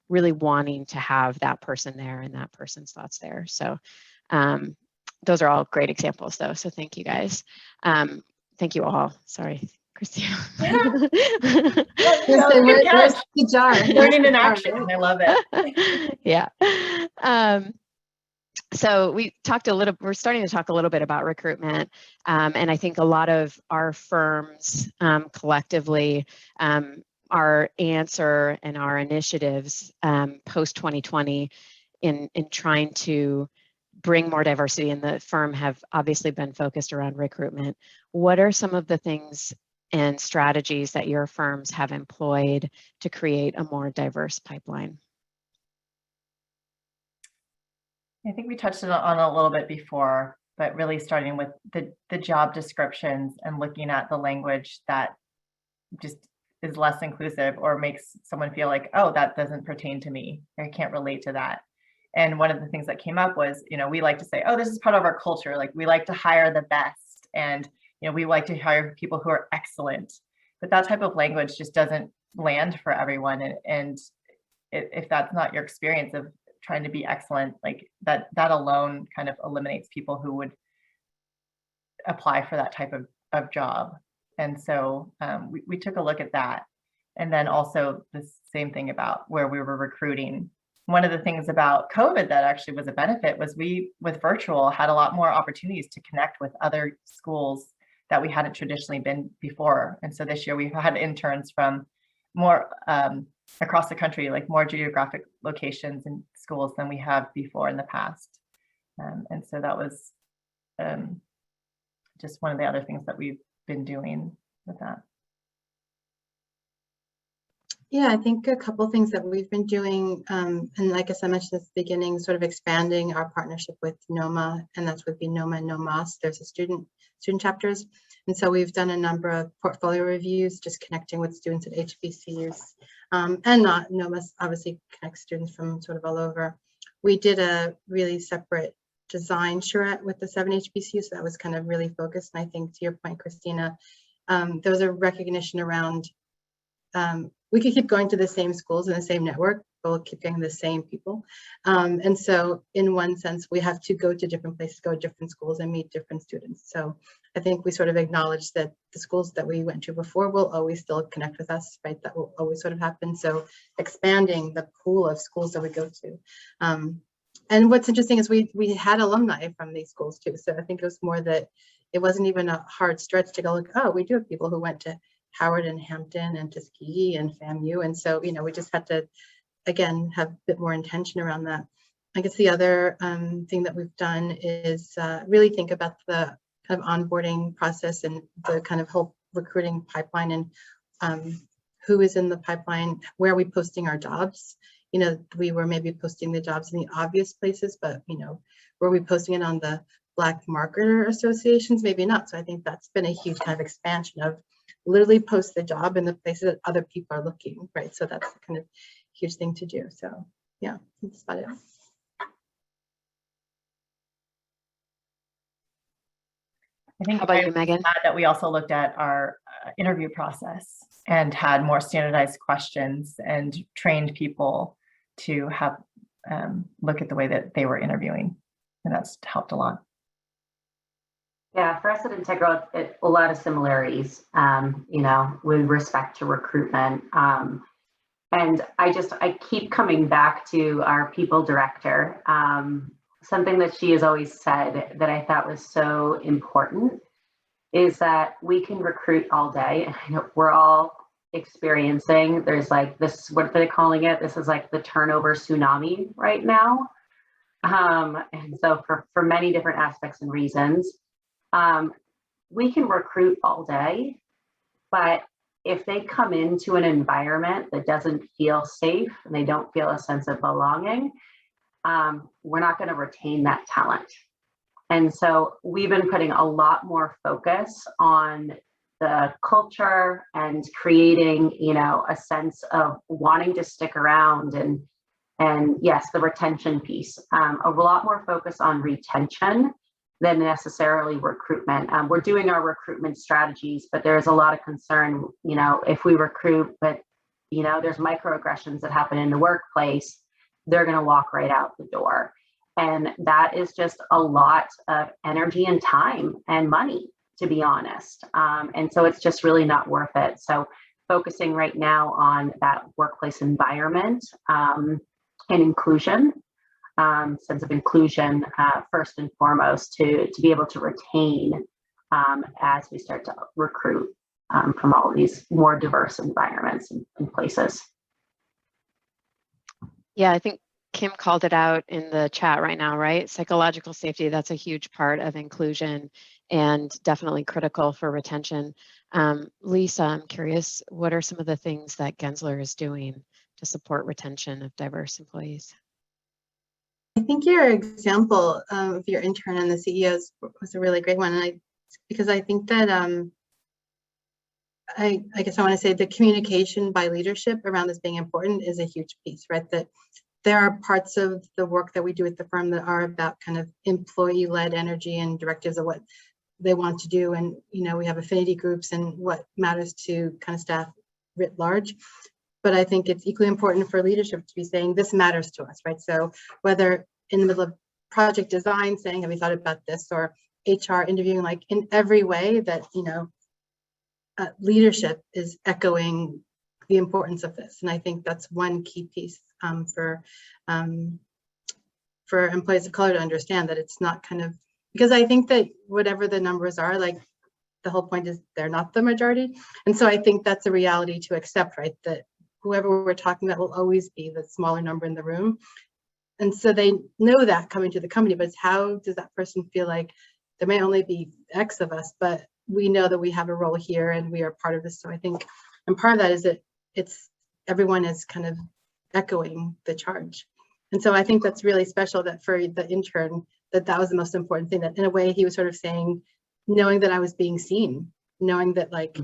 really wanting to have that person there and that person's thoughts there. So those are all great examples though. So thank you guys. Thank you all. Sorry, Kristina. Where's the jar? Learning in action. I love it. Yeah. So we're starting to talk a little bit about recruitment. And I think a lot of our firms collectively, our answer and our initiatives post 2020 in trying to bring more diversity in the firm have obviously been focused around recruitment. What are some of the things and strategies that your firms have employed to create a more diverse pipeline? I think we touched on a little bit before, but really starting with the job descriptions and looking at the language that just is less inclusive or makes someone feel like, oh, that doesn't pertain to me. I can't relate to that. And one of the things that came up was, we like to say, oh, this is part of our culture. Like we like to hire the best, and we like to hire people who are excellent. But that type of language just doesn't land for everyone. And if that's not your experience of trying to be excellent, like that alone kind of eliminates people who would apply for that type of job. And so we took a look at that. And then also the same thing about where we were recruiting. One of the things about COVID that actually was a benefit was we, with virtual, had a lot more opportunities to connect with other schools that we hadn't traditionally been before. And so this year we've had interns from more across the country, like more geographic locations and schools than we have before in the past. And so that was just one of the other things that we've been doing with that. Yeah, I think a couple of things that we've been doing, and like I mentioned at the beginning, sort of expanding our partnership with NOMA, and that's would be NOMA and NOMAS. There's a student chapters. And so we've done a number of portfolio reviews, just connecting with students at HBCUs, and not NOMAS obviously connects students from sort of all over. We did a really separate design charrette with the 7 HBCUs, so that was kind of really focused. And I think to your point, Kristina, there was a recognition around we could keep going to the same schools and the same network, but we'll keep getting the same people. And so in one sense, we have to go to different places, go to different schools and meet different students. So I think we sort of acknowledge that the schools that we went to before will always still connect with us, right? That will always sort of happen. So expanding the pool of schools that we go to. And what's interesting is we had alumni from these schools too. So I think it was more that it wasn't even a hard stretch to go look, oh, we do have people who went to Howard and Hampton and Tuskegee and FAMU. And so, we just had to, again, have a bit more intention around that. I guess the other thing that we've done is really think about the kind of onboarding process and the kind of whole recruiting pipeline and who is in the pipeline, where are we posting our jobs? We were maybe posting the jobs in the obvious places, but, were we posting it on the Black Marketer Associations? Maybe not. So I think that's been a huge kind of expansion of literally post the job in the places that other people are looking, right? So that's kind of huge thing to do. So yeah, that's about it. I think How about you, Megan? That we also looked at our interview process and had more standardized questions and trained people to have look at the way that they were interviewing, and that's helped a lot. Yeah, for us at Integral, a lot of similarities, with respect to recruitment. And I keep coming back to our people director. Something that she has always said that I thought was so important is that we can recruit all day. And I know we're all experiencing, there's like this, what are they calling it? This is like the turnover tsunami right now. And so for many different aspects and reasons, we can recruit all day, but if they come into an environment that doesn't feel safe and they don't feel a sense of belonging, we're not going to retain that talent. And so we've been putting a lot more focus on the culture and creating, a sense of wanting to stick around and yes, the retention piece, a lot more focus on retention than necessarily recruitment. We're doing our recruitment strategies, but there's a lot of concern, if we recruit, but, there's microaggressions that happen in the workplace, they're going to walk right out the door. And that is just a lot of energy and time and money, to be honest. And so it's just really not worth it. So focusing right now on that workplace environment and inclusion, sense of inclusion first and foremost, to be able to retain as we start to recruit from all of these more diverse environments and places. Yeah, I think Kim called it out in the chat right now, right? Psychological safety, that's a huge part of inclusion and definitely critical for retention. Lisa, I'm curious, what are some of the things that Gensler is doing to support retention of diverse employees? I think your example of your intern and the CEOs was a really great one. Because I think that I guess I want to say the communication by leadership around this being important is a huge piece, right? That there are parts of the work that we do at the firm that are about kind of employee-led energy and directives of what they want to do. And, we have affinity groups and what matters to kind of staff writ large. But I think it's equally important for leadership to be saying this matters to us, right? So whether in the middle of project design saying, have you thought about this, or HR interviewing, like in every way that, leadership is echoing the importance of this. And I think that's one key piece for employees of color to understand, that it's not kind of, because I think that whatever the numbers are, like the whole point is they're not the majority. And so I think that's a reality to accept, right? That whoever we're talking about will always be the smaller number in the room. And so they know that coming to the company, but it's how does that person feel like there may only be X of us, but we know that we have a role here and we are part of this. So I think, and part of that is that everyone is kind of echoing the charge. And so I think that's really special that for the intern, that was the most important thing, that in a way he was sort of saying, knowing that I was being seen, knowing that like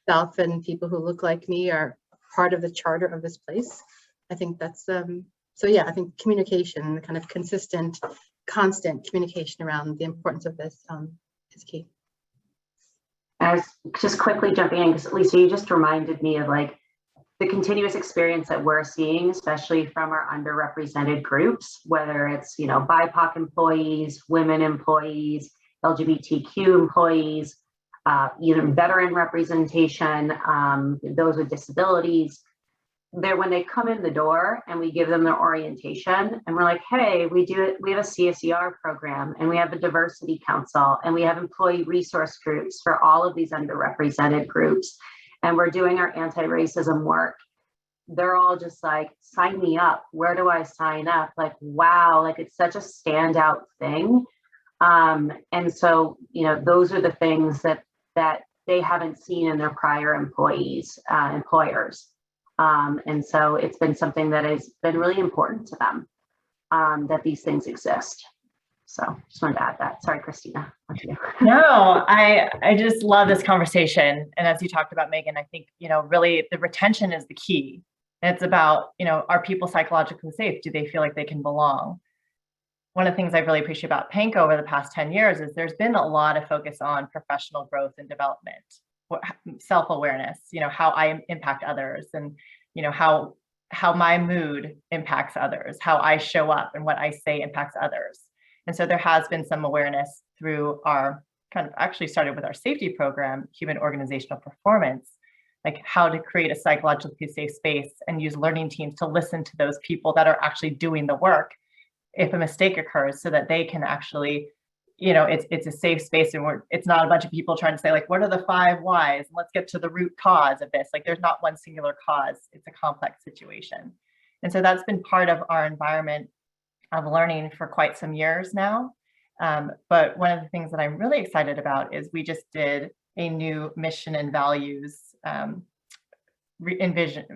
self and people who look like me are part of the charter of this place. I think that's, so yeah, I think communication, the kind of consistent, constant communication around the importance of this is key. I was just quickly jumping in because Lisa, you just reminded me of like the continuous experience that we're seeing, especially from our underrepresented groups, whether it's, BIPOC employees, women employees, LGBTQ employees, even veteran representation, those with disabilities. When they come in the door and we give them their orientation and we're like, hey, we have a CSER program and we have a diversity council and we have employee resource groups for all of these underrepresented groups. And we're doing our anti-racism work. They're all just like, sign me up. Where do I sign up? Like, wow, like it's such a standout thing. And so, those are the things that they haven't seen in their prior employers. And so it's been something that has been really important to them, that these things exist. So just wanted to add that. Sorry, Kristina. No, I just love this conversation. And as you talked about, Megan, I think, really the retention is the key. And it's about, are people psychologically safe? Do they feel like they can belong? One of the things I really appreciate about Pankow over the past 10 years is there's been a lot of focus on professional growth and development, self-awareness, how I impact others, and, how my mood impacts others, how I show up and what I say impacts others. And so there has been some awareness through our actually started with our safety program, human organizational performance, like how to create a psychologically safe space and use learning teams to listen to those people that are actually doing the work if a mistake occurs, so that they can actually, it's a safe space, and it's not a bunch of people trying to say like, what are the 5 whys? Let's get to the root cause of this. Like there's not one singular cause. It's a complex situation. And so that's been part of our environment of learning for quite some years now. But one of the things that I'm really excited about is we just did a new mission and values rewriting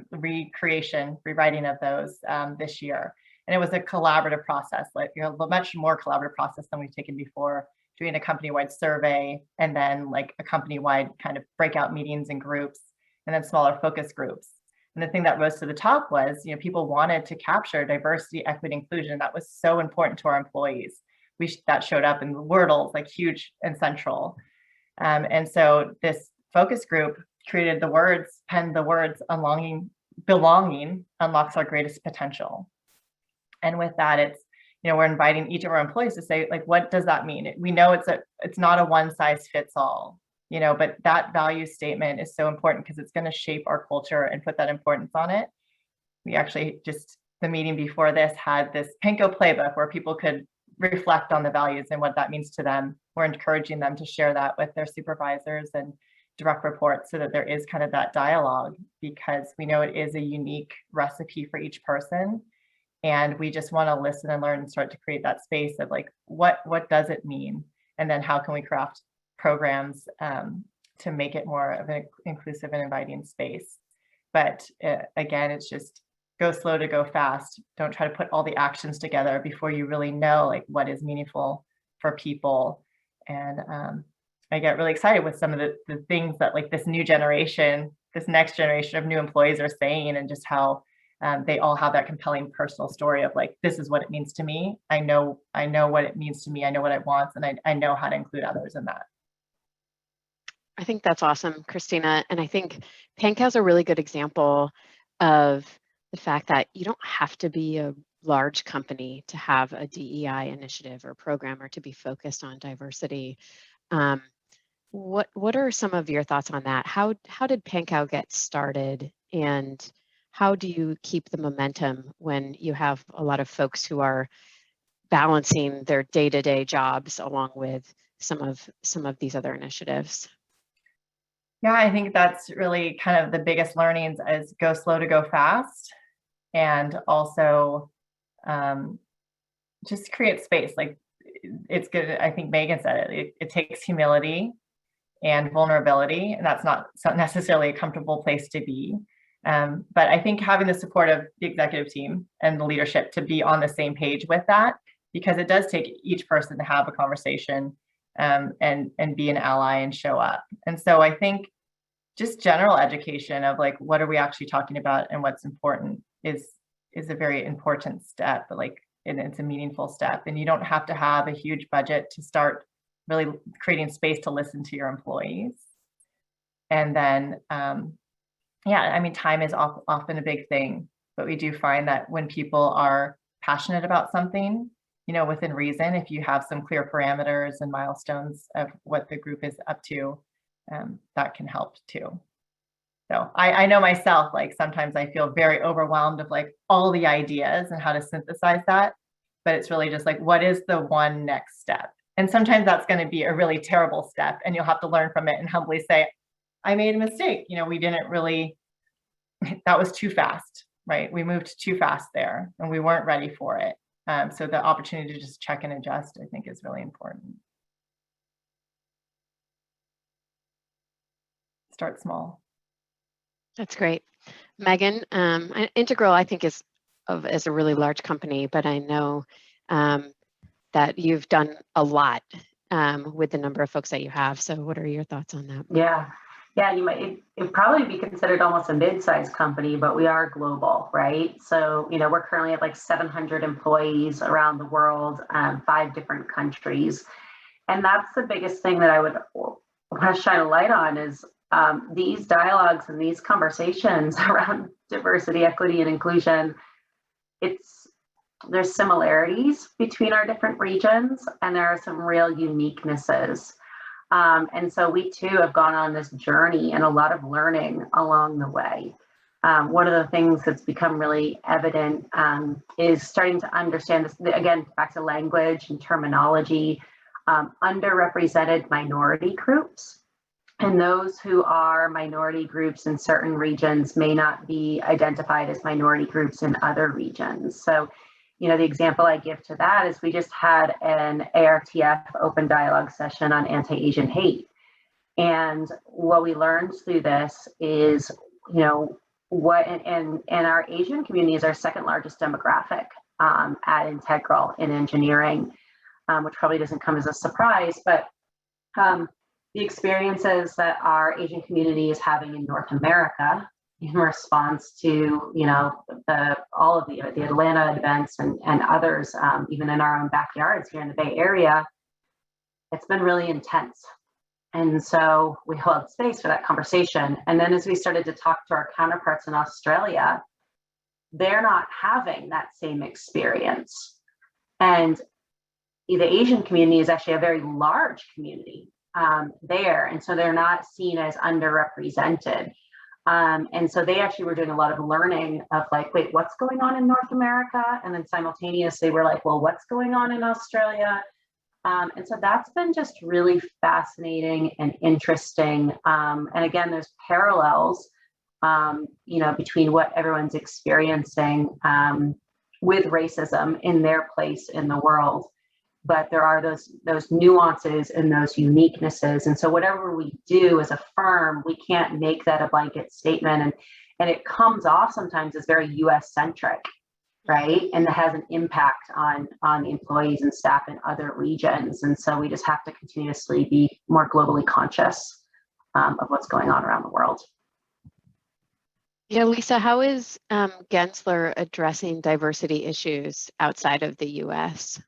of those this year. And it was a collaborative process, like a much more collaborative process than we've taken before, doing a company-wide survey and then like a company-wide kind of breakout meetings and groups, and then smaller focus groups. And the thing that rose to the top was, people wanted to capture diversity, equity, inclusion. That was so important to our employees. that showed up in the Wordles, like huge and central. And so this focus group created the words, penned the words, belonging unlocks our greatest potential. And with that, it's, we're inviting each of our employees to say, like, what does that mean? We know it's not a one size fits all, but that value statement is so important because it's going to shape our culture and put that importance on it. We actually the meeting before this had this Pankow playbook where people could reflect on the values and what that means to them. We're encouraging them to share that with their supervisors and direct reports so that there is kind of that dialogue, because we know it is a unique recipe for each person. And we just want to listen and learn and start to create that space of like, what does it mean? And then how can we craft programs to make it more of an inclusive and inviting space? But again, it's just go slow to go fast. Don't try to put all the actions together before you really know like what is meaningful for people. And I get really excited with some of the things that like this next generation of new employees are saying, and just how they all have that compelling personal story of like, this is what it means to me. I know what it means to me. I know what I want, and I know how to include others in that. I think that's awesome, Kristina. And I think Pankow is a really good example of the fact that you don't have to be a large company to have a DEI initiative or program or to be focused on diversity. What are some of your thoughts on that? How did Pankow get started, and how do you keep the momentum when you have a lot of folks who are balancing their day-to-day jobs along with some of these other initiatives? Yeah, I think that's really kind of the biggest learnings is go slow to go fast, and also just create space. Like it's good. I think Megan said it takes humility and vulnerability, and that's not necessarily a comfortable place to be. But I think having the support of the executive team and the leadership to be on the same page with that, because it does take each person to have a conversation and be an ally and show up. And so I think just general education of like, what are we actually talking about and what's important is a very important step, and it's a meaningful step. And you don't have to have a huge budget to start really creating space to listen to your employees. And then, time is often a big thing, but we do find that when people are passionate about something, within reason, if you have some clear parameters and milestones of what the group is up to, that can help too. So I know myself, like sometimes I feel very overwhelmed of like all the ideas and how to synthesize that, but it's really just like, what is the one next step? And sometimes that's going to be a really terrible step, and you'll have to learn from it and humbly say, I made a mistake. We didn't really, that was too fast, right? We moved too fast there and we weren't ready for it. So the opportunity to just check and adjust, I think, is really important. Start small. That's great. Megan, Integral, I think, is a really large company, but I know that you've done a lot with the number of folks that you have. So what are your thoughts on that? Yeah, it'd probably be considered almost a mid-sized company, but we are global, right? So, we're currently at like 700 employees around the world, 5 different countries. And that's the biggest thing that I would want to shine a light on is these dialogues and these conversations around diversity, equity, and inclusion. There's similarities between our different regions, and there are some real uniquenesses. And so we too have gone on this journey and a lot of learning along the way. One of the things that's become really evident is starting to understand this, again, back to language and terminology, underrepresented minority groups. And those who are minority groups in certain regions may not be identified as minority groups in other regions. So, the example I give to that is we just had an ARTF open dialogue session on anti-Asian hate. And what we learned through this is, and our Asian community is our second largest demographic at Integral in engineering, which probably doesn't come as a surprise, but the experiences that our Asian community is having in North America in response to, all of the Atlanta events and others, even in our own backyards here in the Bay Area, it's been really intense. And so we held space for that conversation. And then as we started to talk to our counterparts in Australia, they're not having that same experience. And the Asian community is actually a very large community there. And so they're not seen as underrepresented. And so they actually were doing a lot of learning of like, wait, what's going on in North America? And then simultaneously we're like, well, what's going on in Australia? And so that's been just really fascinating and interesting. And again, there's parallels, between what everyone's experiencing with racism in their place in the world. But there are those nuances and those uniquenesses. And so whatever we do as a firm, we can't make that a blanket statement. And it comes off sometimes as very US centric, right? And that has an impact on the employees and staff in other regions. And so we just have to continuously be more globally conscious of what's going on around the world. Yeah, Lisa, how is Gensler addressing diversity issues outside of the US?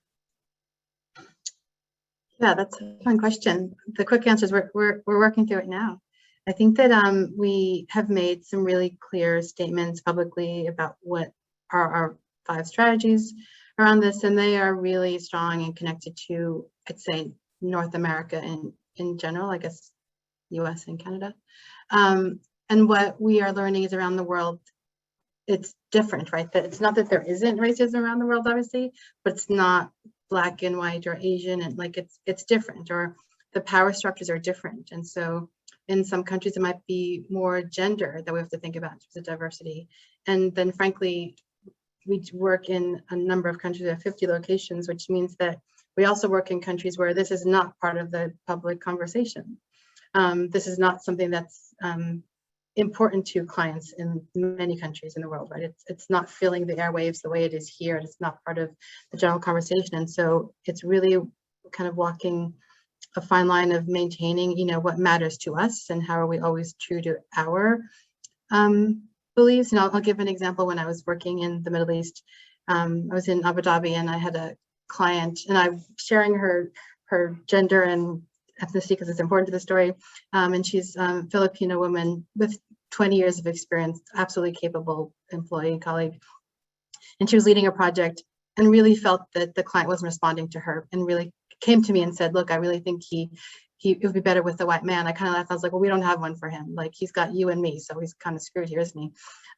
Yeah, that's a fun question. The quick answer is we're working through it now. I think that we have made some really clear statements publicly about what are our 5 strategies around this, and they are really strong and connected to, I'd say, North America in general, I guess, US and Canada. And what we are learning is around the world, it's different, right? That it's not that there isn't racism around the world, obviously, but it's not Black and white or Asian, and like it's different, or the power structures are different. And so in some countries, it might be more gender that we have to think about in terms of diversity. And then frankly, we work in a number of countries, we have 50 locations, which means that we also work in countries where this is not part of the public conversation. This is not something that's important to clients in many countries in the world, right? It's not filling the airwaves the way it is here. It's not part of the general conversation. And so it's really kind of walking a fine line of maintaining, what matters to us and how are we always true to our beliefs. And I'll give an example. When I was working in the Middle East, I was in Abu Dhabi and I had a client, and I'm sharing her gender and ethnicity because it's important to the story. And she's a Filipino woman with 20 years of experience, absolutely capable employee, colleague. And she was leading a project and really felt that the client wasn't responding to her, and really came to me and said, look, I really think it would be better with a white man. I kind of laughed. I was like, well, we don't have one for him. Like, he's got you and me, so he's kind of screwed here, isn't he?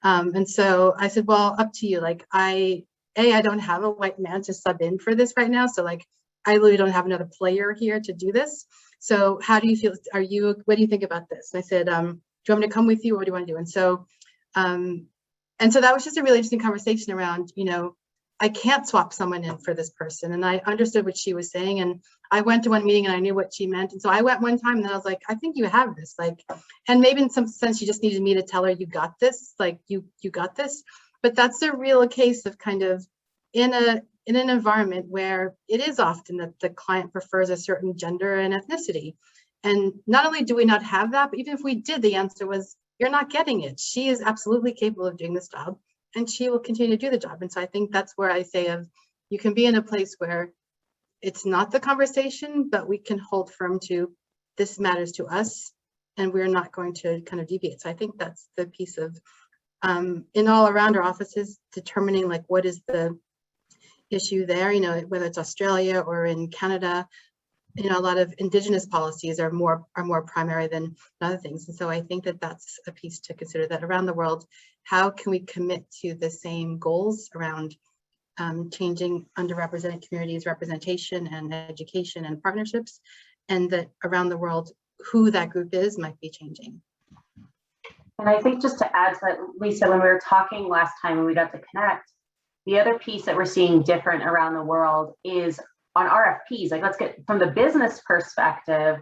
And so I said, well, up to you. Like, I don't have a white man to sub in for this right now. So like, I really don't have another player here to do this. So how do you feel? What do you think about this? And I said, do you want me to come with you, or what do you want to do? And so that was just a really interesting conversation around, I can't swap someone in for this person. And I understood what she was saying. And I went to one meeting and I knew what she meant. And so I went one time and then I was like, I think you have this, and maybe in some sense, she just needed me to tell her, you got this, you got this. But that's a real case of kind of in an environment where it is often that the client prefers a certain gender and ethnicity. And not only do we not have that, but even if we did, the answer was, you're not getting it. She is absolutely capable of doing this job, and she will continue to do the job. And so I think that's where I say you can be in a place where it's not the conversation, but we can hold firm to, this matters to us, and we're not going to kind of deviate. So I think that's the piece of, in all around our offices, determining what is the issue there, whether it's Australia or in Canada, a lot of Indigenous policies are more primary than other things. And so I think that that's a piece to consider, that around the world, how can we commit to the same goals around changing underrepresented communities, representation and education and partnerships, and that around the world, who that group is might be changing. And I think just to add to that, Lisa, when we were talking last time when we got to connect, the other piece that we're seeing different around the world is on RFPs. Let's get from the business perspective,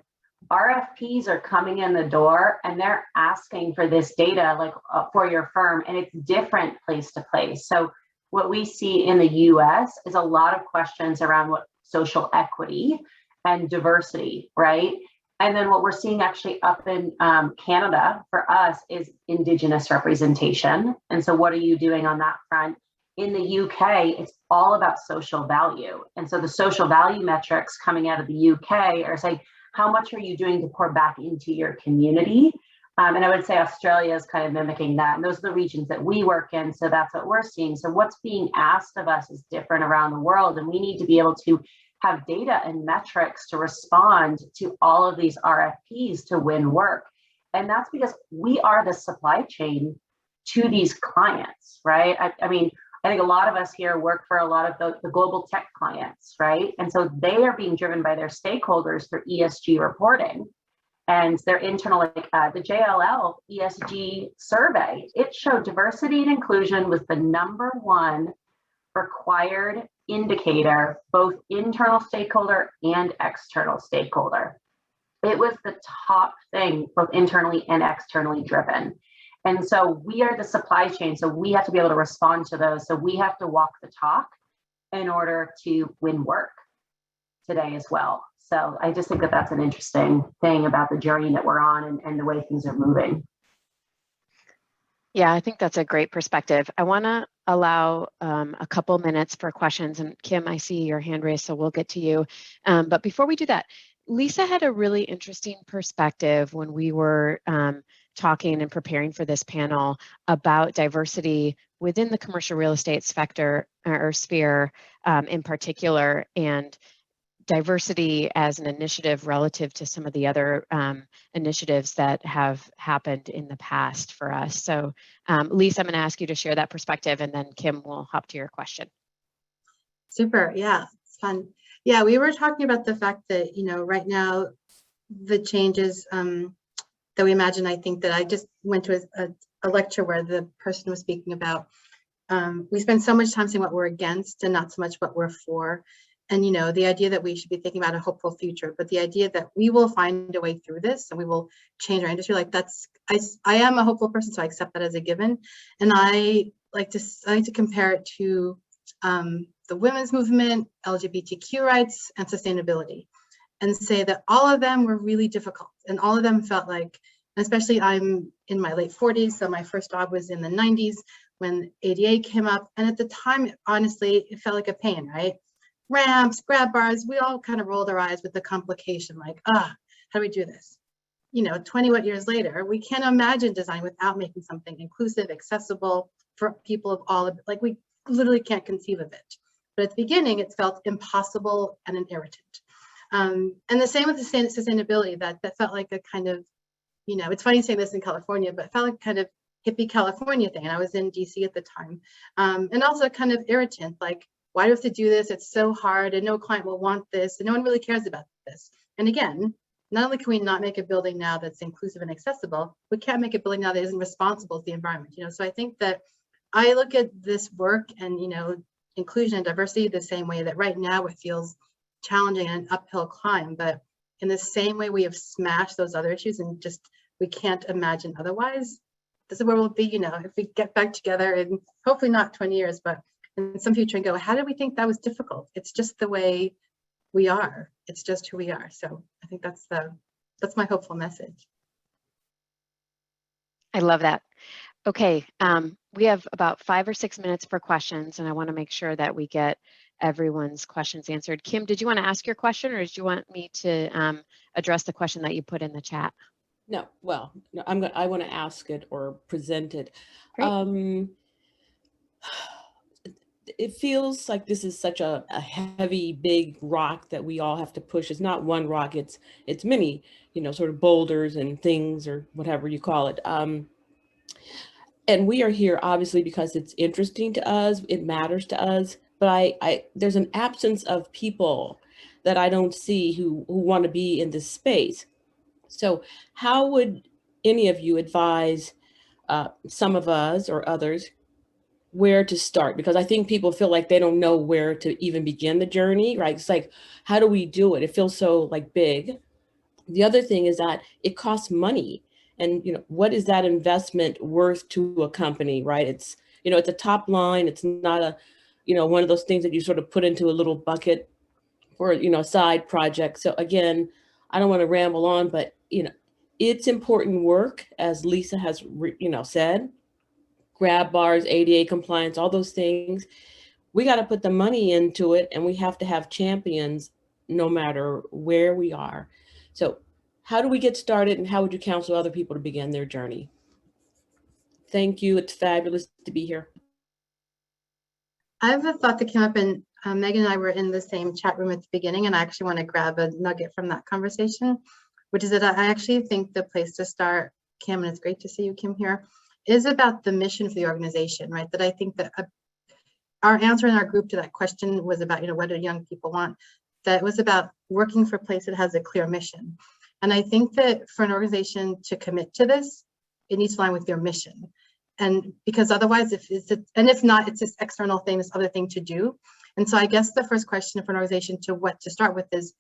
RFPs are coming in the door and they're asking for this data for your firm, and it's different place to place. So what we see in the US is a lot of questions around what social equity and diversity, right? And then what we're seeing actually up in Canada for us is Indigenous representation. And so what are you doing on that front? In the UK, it's all about social value. And so the social value metrics coming out of the UK are saying, how much are you doing to pour back into your community? And I would say Australia is kind of mimicking that. And those are the regions that we work in. So that's what we're seeing. So what's being asked of us is different around the world. And we need to be able to have data and metrics to respond to all of these RFPs to win work. And that's because we are the supply chain to these clients, right? I mean, I think a lot of us here work for a lot of the global tech clients, right? And so they are being driven by their stakeholders through ESG reporting. And their internal, like the JLL ESG survey, it showed diversity and inclusion was the #1 required indicator, both internal stakeholder and external stakeholder. It was the top thing, both internally and externally driven. And so we are the supply chain, so we have to be able to respond to those. So we have to walk the talk in order to win work today as well. So I just think that that's an interesting thing about the journey that we're on and the way things are moving. Yeah, I think that's a great perspective. I want to allow a couple minutes for questions. And Kim, I see your hand raised, so we'll get to you. But before we do that, Lisa had a really interesting perspective when we were talking and preparing for this panel about diversity within the commercial real estate sector or sphere in particular, and diversity as an initiative relative to some of the other initiatives that have happened in the past for us. So Lisa, I'm going to ask you to share that perspective, and then Kim will hop to your question. Super, yeah, it's fun. Yeah, we were talking about the fact that, you know, right now, the changes that we imagine, I think that I just went to a lecture where the person was speaking about, we spend so much time saying what we're against and not so much what we're for. And, you know, the idea that we should be thinking about a hopeful future, but the idea that we will find a way through this and we will change our industry, like that's, I am a hopeful person, so I accept that as a given. And I like to compare it to the women's movement, LGBTQ rights, and sustainability, and say that all of them were really difficult. And all of them felt like, especially I'm in my late 40s, so my first job was in the 90s when ADA came up. And at the time, honestly, it felt like a pain, right? Ramps, grab bars, we all kind of rolled our eyes with the complication, like, how do we do this? You know, 20 years later, we can't imagine design without making something inclusive, accessible for people of all, like we literally can't conceive of it. But at the beginning, it felt impossible and an irritant. And the same with the sustainability, that felt like a kind of, you know, it's funny saying this in California, but it felt like kind of hippie California thing. And I was in DC at the time. And also kind of irritant, like, why do we have to do this? It's so hard and no client will want this and no one really cares about this. And again, not only can we not make a building now that's inclusive and accessible, we can't make a building now that isn't responsible to the environment. You know, so I think that I look at this work and, you know, inclusion and diversity the same way that right now it feels challenging and an uphill climb, but in the same way we have smashed those other issues and just, we can't imagine otherwise. This is where we'll be, you know, if we get back together in hopefully not 20 years, but in some future and go, how did we think that was difficult? It's just the way we are. It's just who we are. So I think that's my hopeful message. I love that. Okay, we have about 5 or 6 minutes for questions, and I want to make sure that we get everyone's questions answered. Kim, did you want to ask your question, or did you want me to address the question that you put in the chat? No, well, no, I want to ask it or present it. Great. It feels like this is such a heavy, big rock that we all have to push. It's not one rock, it's many, you know, sort of boulders and things or whatever you call it. And we are here obviously because it's interesting to us, it matters to us, but there's an absence of people that I don't see who want to be in this space. So how would any of you advise some of us or others where to start? Because I think people feel like they don't know where to even begin the journey, right? It's like, how do we do it? It feels so like big. The other thing is that it costs money. And, you know, what is that investment worth to a company, right? It's, you know, it's a top line. It's not a, you know, one of those things that you sort of put into a little bucket for, you know, a side project. So again, I don't want to ramble on, but it's important work, as Lisa has said. Grab bars, ADA compliance, all those things. We got to put the money into it, and we have to have champions no matter where we are. So how do we get started, and how would you counsel other people to begin their journey? Thank you. It's fabulous to be here. I have a thought that came up, and Megan and I were in the same chat room at the beginning, and I actually want to grab a nugget from that conversation, which is that I actually think the place to start, Kim, and it's great to see you, Kim, here, is about the mission for the organization, right? That I think that our answer in our group to that question was about, what do young people want? That was about working for a place that has a clear mission. And I think that for an organization to commit to this, it needs to align with your mission. And because otherwise, if not, it's this external thing, this other thing to do. And so I guess the first question for an organization to start with is,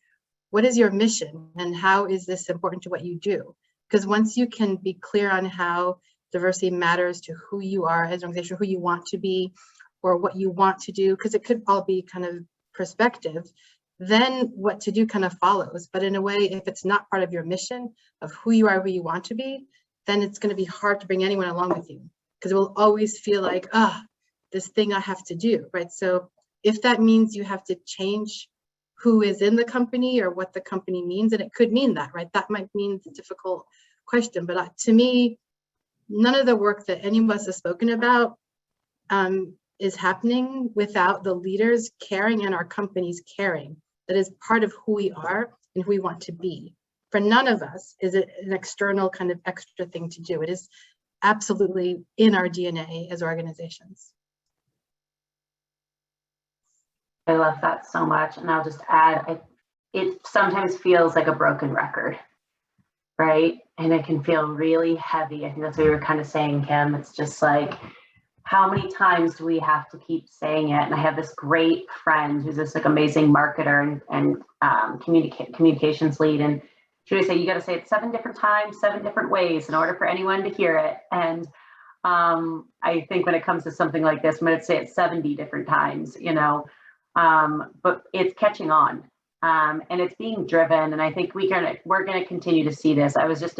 what is your mission and how is this important to what you do? Because once you can be clear on how diversity matters to who you are as an organization, who you want to be, or what you want to do, because it could all be kind of perspective, then what to do kind of follows. But in a way, if it's not part of your mission of who you are, who you want to be, then it's going to be hard to bring anyone along with you, because it will always feel like, this thing I have to do, right? So if that means you have to change who is in the company or what the company means, and it could mean that, right? That might mean it's a difficult question, but to me, none of the work that any of us have spoken about is happening without the leaders caring and our companies caring. That is part of who we are and who we want to be. For none of us is it an external kind of extra thing to do. It is absolutely in our DNA as organizations. I love that so much. And I'll just add, it sometimes feels like a broken record, right? And it can feel really heavy. I think that's what you were kind of saying, Kim. It's just like, how many times do we have to keep saying it? And I have this great friend who's this like amazing marketer and communications lead. And she would say, you got to say it 7 different times, 7 different ways in order for anyone to hear it. And I think when it comes to something like this, I'm going to say it 70 different times, but it's catching on and it's being driven. And I think we're going to continue to see this. I was just